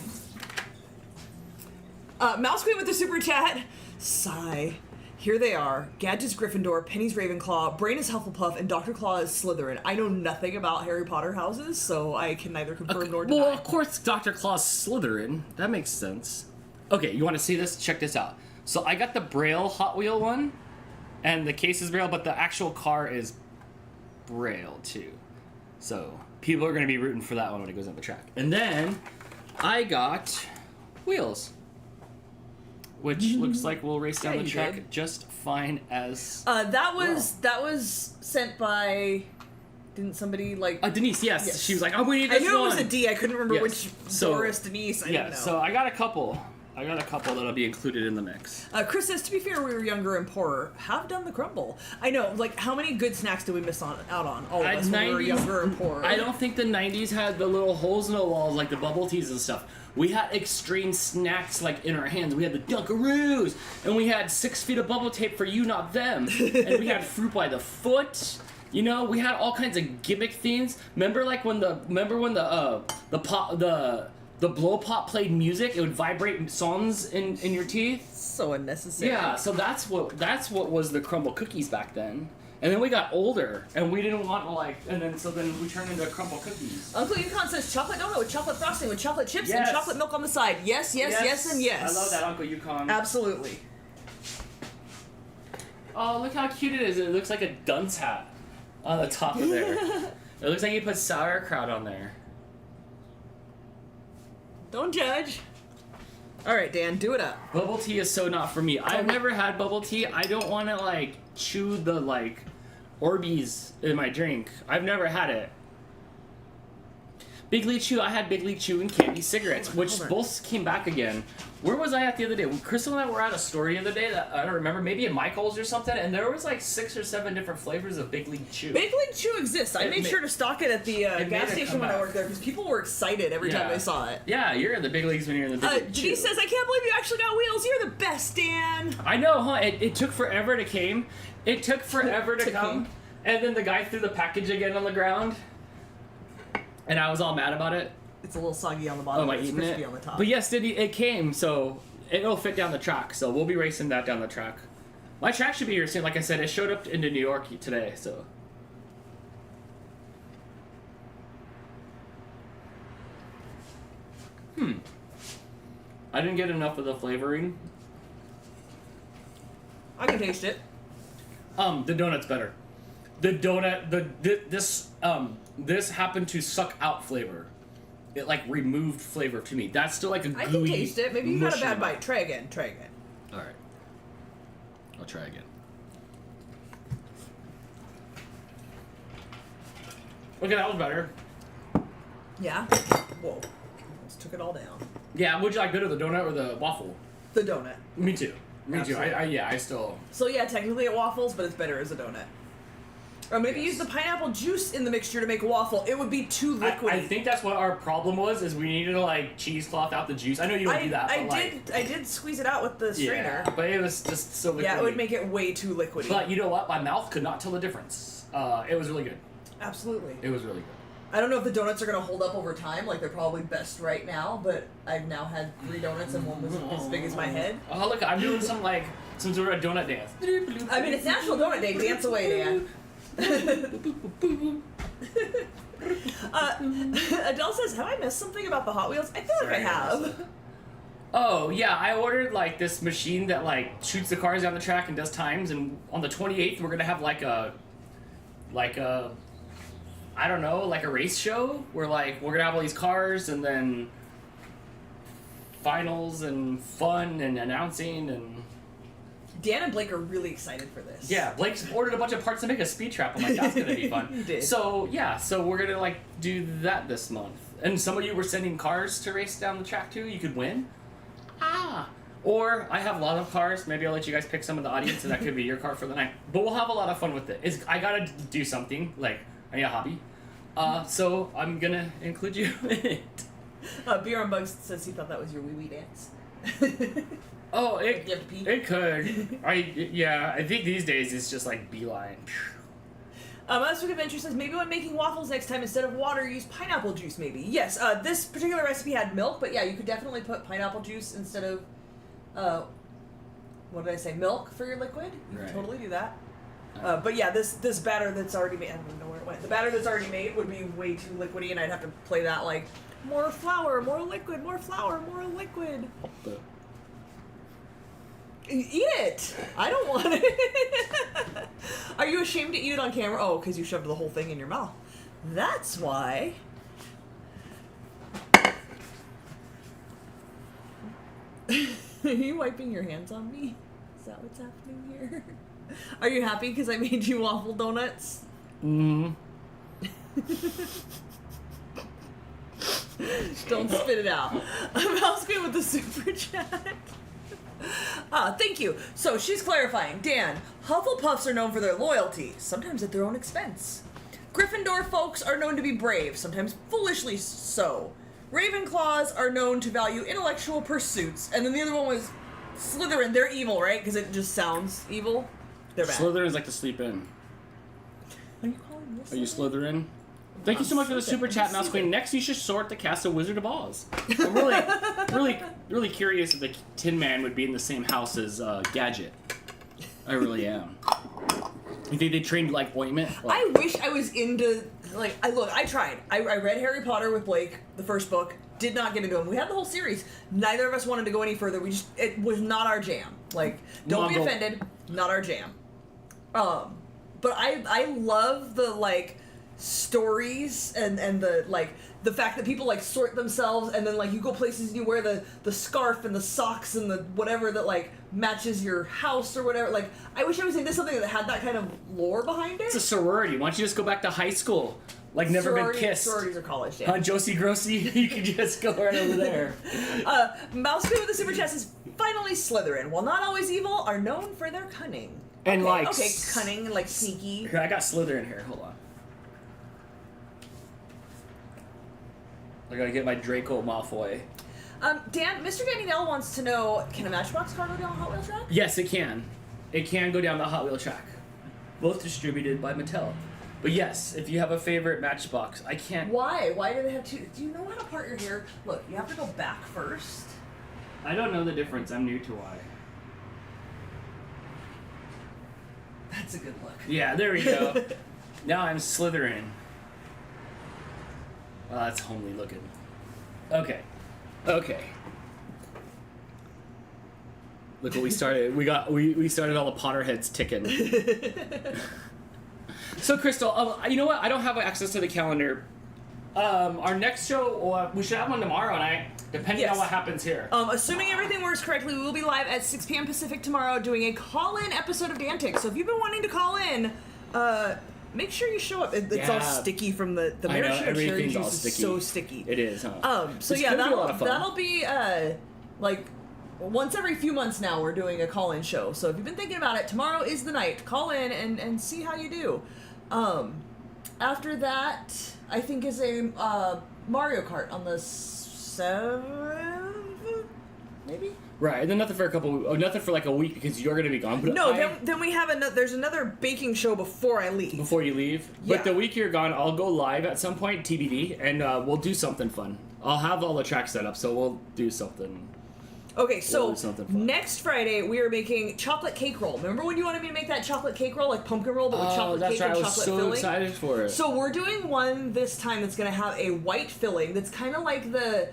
Mouse Queen with the super chat. Sigh. Here they are. Gadget's Gryffindor, Penny's Ravenclaw, Brain is Hufflepuff, and Dr. Claw is Slytherin. I know nothing about Harry Potter houses, so I can neither confirm nor deny. Well, of course, Dr. Claw's Slytherin. That makes sense. Okay, you want to see this? Check this out. So I got the Braille Hot Wheel one, and the case is Braille, but the actual car is Braille, too. So people are going to be rooting for that one when it goes on the track. And then I got wheels, which looks like we'll race down the track just fine as that was sent by, didn't somebody like Denise? Yes, she was like, "Oh, we need this one." I knew it was a D. I couldn't remember which Doris, Denise. I didn't know. So I got a couple that'll be included in the mix. Chris says, to be fair, we were younger and poorer. Have done the crumble. I know, like, how many good snacks did we miss out on? All of us when we were younger and poorer. I don't think the 90s had the little holes in the walls like the bubble teas and stuff. We had extreme snacks like in our hands. We had the Dunkaroos, and we had 6 feet of bubble tape for you, not them. And we had fruit by the foot. You know, we had all kinds of gimmick things. Remember when the blow pop played music? It would vibrate songs in your teeth. So unnecessary. Yeah, so that's what was the crumble cookies back then. And then we got older, and we didn't want to then we turned into crumble cookies. Uncle Yukon says chocolate donut with chocolate frosting with chocolate chips and chocolate milk on the side. Yes, and yes. I love that, Uncle Yukon. Absolutely. Oh, look how cute it is. It looks like a dunce hat on the top of there. It looks like you put sauerkraut on there. Don't judge. All right, Dan, do it up. Bubble tea is so not for me. I've never had bubble tea. I don't want to chew the Orbeez in my drink. I've never had it. Big League Chew. I had Big League Chew and candy cigarettes, which both came back again. Where was I at the other day? Crystal and I were at a store the other day that I don't remember, maybe at Michael's or something, and there was 6 or 7 different flavors of Big League Chew. Big League Chew exists. I made sure to stock it at the gas station when I worked there because people were excited every time they saw it. Yeah, you're in the big leagues when you're in the big league Chew. G says, I can't believe you actually got wheels. You're the best, Dan. I know, huh? It took forever to come. It took forever to come. And then the guy threw the package again on the ground. And I was all mad about it. It's a little soggy on the bottom, but it's crispy on the top. But yes, it came, so it'll fit down the track. So we'll be racing that down the track. My track should be here soon. Like I said, it showed up into New York today, so. I didn't get enough of the flavoring. I can taste it. The donut's better. The donut, this happened to suck out flavor. It removed flavor to me. That's still a gooey. I can taste it. Maybe you got a bad bite. Try again. All right. I'll try again. Okay, that was better. Yeah. Whoa. just took it all down. Yeah, would you like better, the donut or the waffle? The donut. Me too. Me too. Absolutely. I still. So yeah, technically it waffles, but it's better as a donut. Or maybe use the pineapple juice in the mixture to make a waffle. It would be too liquidy. I think that's what our problem was, is we needed to like cheesecloth out the juice. I know you don't do that, but I did squeeze it out with the strainer. Yeah, but it was just so liquidy. Yeah, it would make it way too liquidy. But you know what? My mouth could not tell the difference. It was really good. Absolutely. It was really good. I don't know if the donuts are going to hold up over time. Like, they're probably best right now, but I've now had 3 donuts and one was as big as my head. Oh, look, I'm doing some sort of donut dance. I mean, it's National Donut Day. Dance away, Dan. Adele says, have I missed something about the Hot Wheels? I feel like I have. Oh, yeah, I ordered, like, this machine that, like, shoots the cars down the track and does times, and on the 28th, we're going to have, like a, I don't know, like a race show, where, like, we're going to have all these cars, and then finals, and fun, and announcing, and... Dan and Blake are really excited for this. Yeah, Blake's ordered a bunch of parts to make a speed trap. I'm like, that's gonna be fun. He did. So yeah, so we're gonna like do that this month. And some of you were sending cars to race down the track too. You could win. Or I have a lot of cars. Maybe I'll let you guys pick some of the audience, and that could be your car for the night. But we'll have a lot of fun with it. I gotta do something. Like, I need a hobby. So I'm gonna include you in it. Beer on Bugs says he thought that was your wee-wee dance. Oh, Like you have to pee? it could. I think these days it's just like beeline. Master Adventure says, maybe when making waffles next time, instead of water, use pineapple juice, maybe. Yes, this particular recipe had milk, but yeah, you could definitely put pineapple juice instead of, what did I say, milk for your liquid. You could totally do that. But yeah, this batter that's already made, I don't even know where it went. The batter that's already made would be way too liquidy, and I'd have to play that like, more flour, more liquid, more flour, more liquid. Eat it! I don't want it. Are you ashamed to eat it on camera? Oh, because you shoved the whole thing in your mouth. That's why. Are you wiping your hands on me? Is that what's happening here? Are you happy because I made you waffle donuts? Mm-hmm. Don't spit it out. Mouse Queen with the super chat. Thank you. So she's clarifying. Dan, Hufflepuffs are known for their loyalty, sometimes at their own expense. Gryffindor folks are known to be brave, sometimes foolishly so. Ravenclaws are known to value intellectual pursuits. And then the other one was Slytherin. They're evil, right? Because it just sounds evil. They're bad. Slytherin's like to sleep in. Are you calling this? Are you Slytherin? Thank you so much for the super chat, Mouse Queen. Next, you should sort the cast of Wizard of Oz. I'm really curious if the Tin Man would be in the same house as Gadget. I really am. You think they trained like ointment? Like, I wish I was into, like, I tried. I read Harry Potter with Blake, the first book, did not get into him. We had the whole series. Neither of us wanted to go any further. It was not our jam. Like, don't be offended, not our jam. But I love the, like, stories and the, like, the fact that people, like, sort themselves, and then, like, you go places and you wear the scarf and the socks and the whatever that, like, matches your house or whatever. Like, I wish I was into something that had that kind of lore behind it. It's a sorority. Why don't you just go back to high school? Like, never been kissed. Sororities are college, yeah. Josie Grossi, you could just go right over there. Mouse Queen with the super chat says, finally Slytherin, while not always evil, are known for their cunning. And, okay, cunning and, like, sneaky. Here, I got Slytherin here. Hold on. I gotta get my Draco Malfoy. Dan, Mr. Danielle wants to know, can a Matchbox car go down a Hot Wheel track? Yes, it can. It can go down the Hot Wheel track. Both distributed by Mattel. But yes, if you have a favorite Matchbox, I can't... Why? Why do they have two? Do you know how to part your hair? Look, you have to go back first. I don't know the difference. I'm new to why. That's a good look. Yeah, there we go. Now I'm Slytherin. Well, that's homely looking. Okay. Look what we started. We started all the Potterheads ticking. So, Crystal, you know what? I don't have access to the calendar. Our next show, we should have one tomorrow night, depending on what happens here. Assuming everything works correctly, we will be live at 6 p.m. Pacific tomorrow doing a call-in episode of Dantic. So if you've been wanting to call in, make sure you show up. It's all Yeah. sticky from the I know, maraschino cherry everything's all juice is sticky. so sticky. It is, huh? So It's yeah, gonna be a lot of fun. that'll be like once every few months now we're doing a call-in show. So if you've been thinking about it, tomorrow is the night. Call in and see how you do. After that, I think is a Mario Kart on the 7th, maybe. Right, and then nothing for like a week because you're gonna be gone. But No, then we have there's another baking show before I leave. before you leave. Yeah. But the week you're gone, I'll go live at some point, TBD, and we'll do something fun. I'll have all the tracks set up, so we'll do something. Okay, so We'll do something fun. next Friday we are making chocolate cake roll. Remember when you wanted me to make that chocolate cake roll, like pumpkin roll, but with chocolate that's cake right. and I was chocolate so filling? excited for it. So we're doing one this time that's going to have a white filling that's kind of like the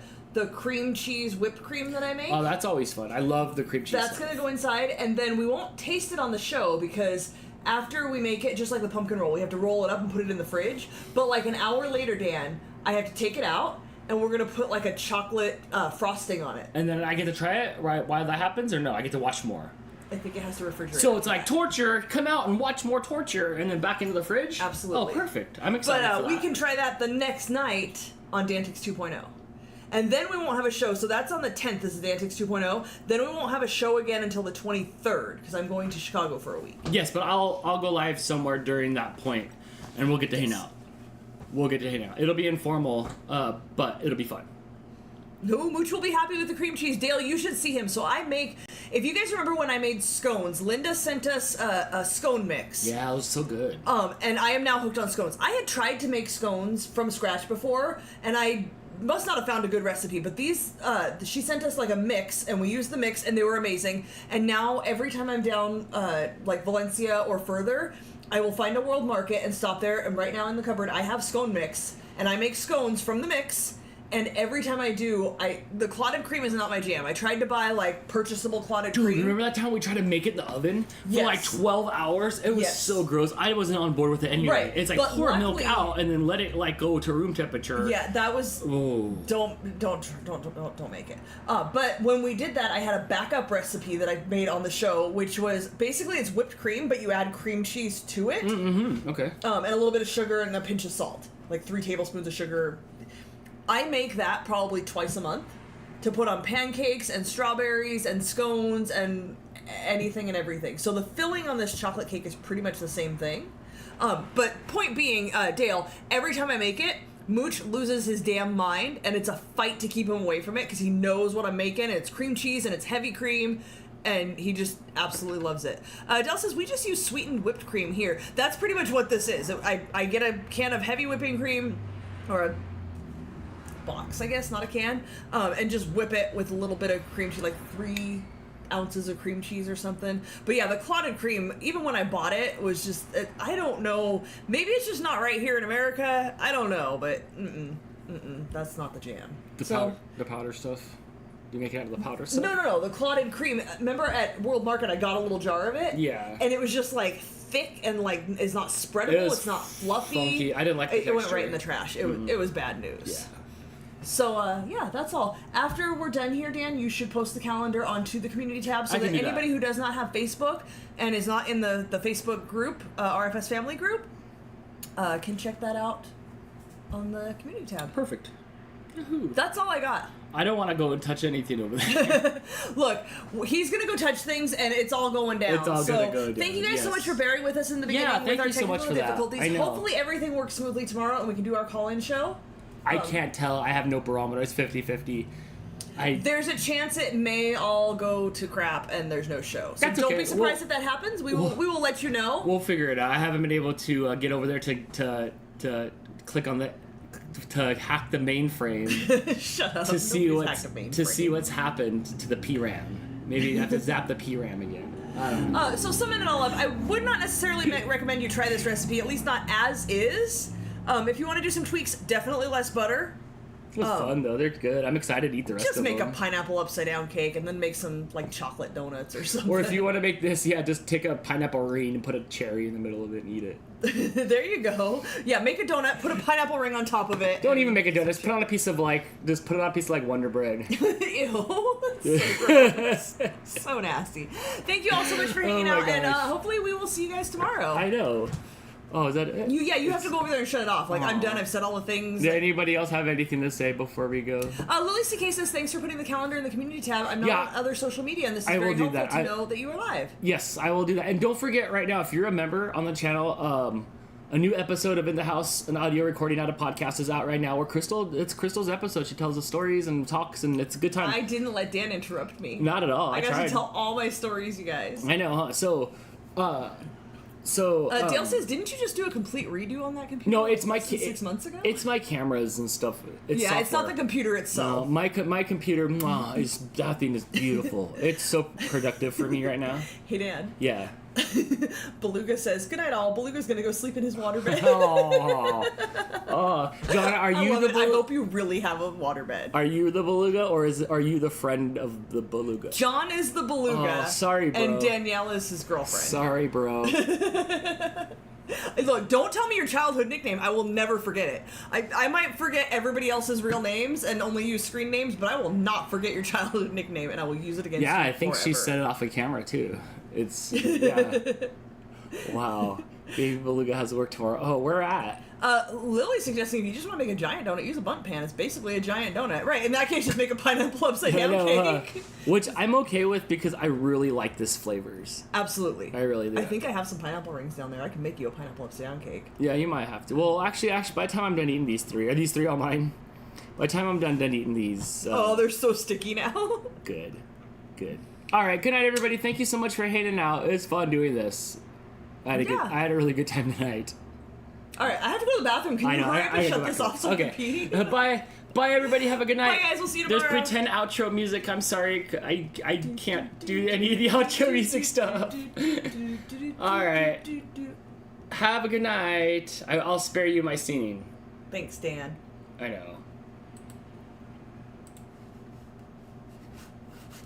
cream cheese whipped cream that I make. Oh, that's always fun. I love the cream cheese. That's stuff. going to go inside, and then we won't taste it on the show because after we make it, just like the pumpkin roll, we have to roll it up and put it in the fridge. But like an hour later, Dan, I have to take it out, and we're going to put like a chocolate frosting on it. And then I get to try it right while that happens, or no? I get to watch more. I think it has to refrigerate. So it's like torture. Come out and watch more torture, and then back into the fridge. Absolutely. Oh, perfect. I'm excited for that. we can try that the next night on Dantix 2.0. And then we won't have a show. So that's on the 10th, this is Dantix 2.0. Then we won't have a show again until the 23rd, because I'm going to Chicago for a week. Yes, but I'll go live somewhere during that point, and we'll get to hang out. It'll be informal, but it'll be fun. No, Mooch will be happy with the cream cheese. Dale, you should see him. So I make, if you guys remember when I made scones, Linda sent us a scone mix. Yeah, it was so good. And I am now hooked on scones. I had tried to make scones from scratch before, and I must not have found a good recipe, but these, she sent us like a mix, and we used the mix, and they were amazing. And now every time I'm down, like Valencia or further, I will find a world market and stop there, and right now in the cupboard I have scone mix, and I make scones from the mix. And every time I do, the clotted cream is not my jam. I tried to buy like purchasable clotted cream. Remember that time we tried to make it in the oven for Yes. like 12 hours? It was Yes. so gross. I wasn't on board with it anyway. Right, It's like but pour milk luckily- out and then let it like go to room temperature. Yeah, that was. Oh. Don't make it. But when we did that, I had a backup recipe that I made on the show, which was basically it's whipped cream, but you add cream cheese to it, Mm-hmm. Okay. and a little bit of sugar and a pinch of salt, like 3 tablespoons of sugar. I make that probably twice a month to put on pancakes and strawberries and scones and anything and everything. So the filling on this chocolate cake is pretty much the same thing. But point being, Dale, every time I make it, Mooch loses his damn mind, and it's a fight to keep him away from it because he knows what I'm making. And it's cream cheese and it's heavy cream, and he just absolutely loves it. Dell says, we just use sweetened whipped cream here. That's pretty much what this is. I get a can of heavy whipping cream, or a box, I guess, not a can, and just whip it with a little bit of cream cheese, like 3 ounces of cream cheese or something. But yeah, the clotted cream, even when I bought it, was just, I don't know, maybe it's just not right here in America, I don't know, but that's not the jam. The powder stuff? You make it out of the powder stuff? No, the clotted cream, remember at World Market I got a little jar of it? Yeah. And it was just like thick and like, it's not spreadable, It was it's not fluffy. funky. I didn't like the It went texture. right in the trash. It was bad news. Yeah. So, yeah, that's all. After we're done here, Dan, you should post the calendar onto the community tab so I that can do that. anybody who does not have Facebook and is not in the Facebook group, RFS family group, can check that out on the community tab. Perfect. Yahoo. That's all I got. I don't want to go and touch anything over there. Look, he's going to go touch things, and it's all going down. It's all so gonna go down, thank you guys so yes. much for bearing with us in the beginning Yeah, with thank our you so technical much for that. difficulties. I know. Hopefully everything works smoothly tomorrow, and we can do our call-in show. I can't tell. I have no barometer. It's 50-50. There's a chance it may all go to crap and there's no show. So That's don't okay. be surprised if that happens. We will let you know. We'll figure it out. I haven't been able to get over there to click on to hack the mainframe Shut up. to see Nobody's hacked the mainframe. see what's happened to the PRAM. Maybe you have to zap the PRAM again. I don't know. So summing it all up, I would not necessarily recommend you try this recipe, at least not as is. If you want to do some tweaks, definitely less butter. It was fun though. They're good. I'm excited to eat the rest Just of make them. a pineapple upside down cake and then make some like chocolate donuts or something. Or if you want to make this, just take a pineapple ring and put a cherry in the middle of it and eat it. There you go. Yeah, make a donut, put a pineapple ring on top of it. Don't even make a donut. Just put on a piece of Wonder Bread. Ew. So gross. So nasty. Thank you all so much for hanging Oh my out, and gosh. hopefully we will see you guys tomorrow. I know. Oh, is that it? You have to go over there and shut it off. Like, I'm Aw. done. I've said all the things. Does anybody else have anything to say before we go? Lily CK says, thanks for putting the calendar in the community tab. I'm not Yeah. on other social media, and this is I very will do helpful that. to know that you are live. Yes, I will do that. And don't forget right now, if you're a member on the channel, a new episode of In the House, an audio recording out of podcast is out right now where it's Crystal's episode. She tells us stories and talks, and it's a good time. I didn't let Dan interrupt me. Not at all. I got tried. to tell all my stories, you guys. I know, huh? Dale says, didn't you just do a complete redo on that computer? No, it's my 6 months ago? It's my cameras and stuff. It's yeah, it's not the software. computer No, itself. my computer, that thing is beautiful. It's so productive for me right now. Hey, Dan. Yeah. Beluga says, good night all. Beluga's gonna go sleep in his waterbed. Oh, John, are I you love the it. I beluga? hope you really have a waterbed. Are you the beluga, or are you the friend of the beluga? John is the beluga. Oh, sorry, bro. And Danielle is his girlfriend. Sorry, bro. Look, don't tell me your childhood nickname. I will never forget it. I might forget everybody else's real names and only use screen names, but I will not forget your childhood nickname, and I will use it against you Yeah, I think she forever. said it off of camera too. It's yeah. Wow. Baby Beluga has work tomorrow. Oh, where at? Lily's suggesting if you just want to make a giant donut, use a bundt pan. It's basically a giant donut. Right, in that case, just make a pineapple upside down cake. Which I'm okay with because I really like this flavors. Absolutely. I really do. I think I have some pineapple rings down there. I can make you a pineapple upside down cake. Yeah, you might have to. Well, actually, by the time I'm done eating these three, are these three all mine? By the time I'm done eating these... Oh, they're so sticky now. Good. All right, good night, everybody. Thank you so much for hanging out. It was fun doing this. I had a really good time tonight. All right, I have to go to the bathroom. Can you hurry up and shut this off so I can pee? Bye, everybody. Have a good night. Bye, guys. We'll see you tomorrow. There's pretend outro music. I'm sorry. I can't do any of the outro music stuff. All right. Have a good night. I'll spare you my singing. Thanks, Dan. I know.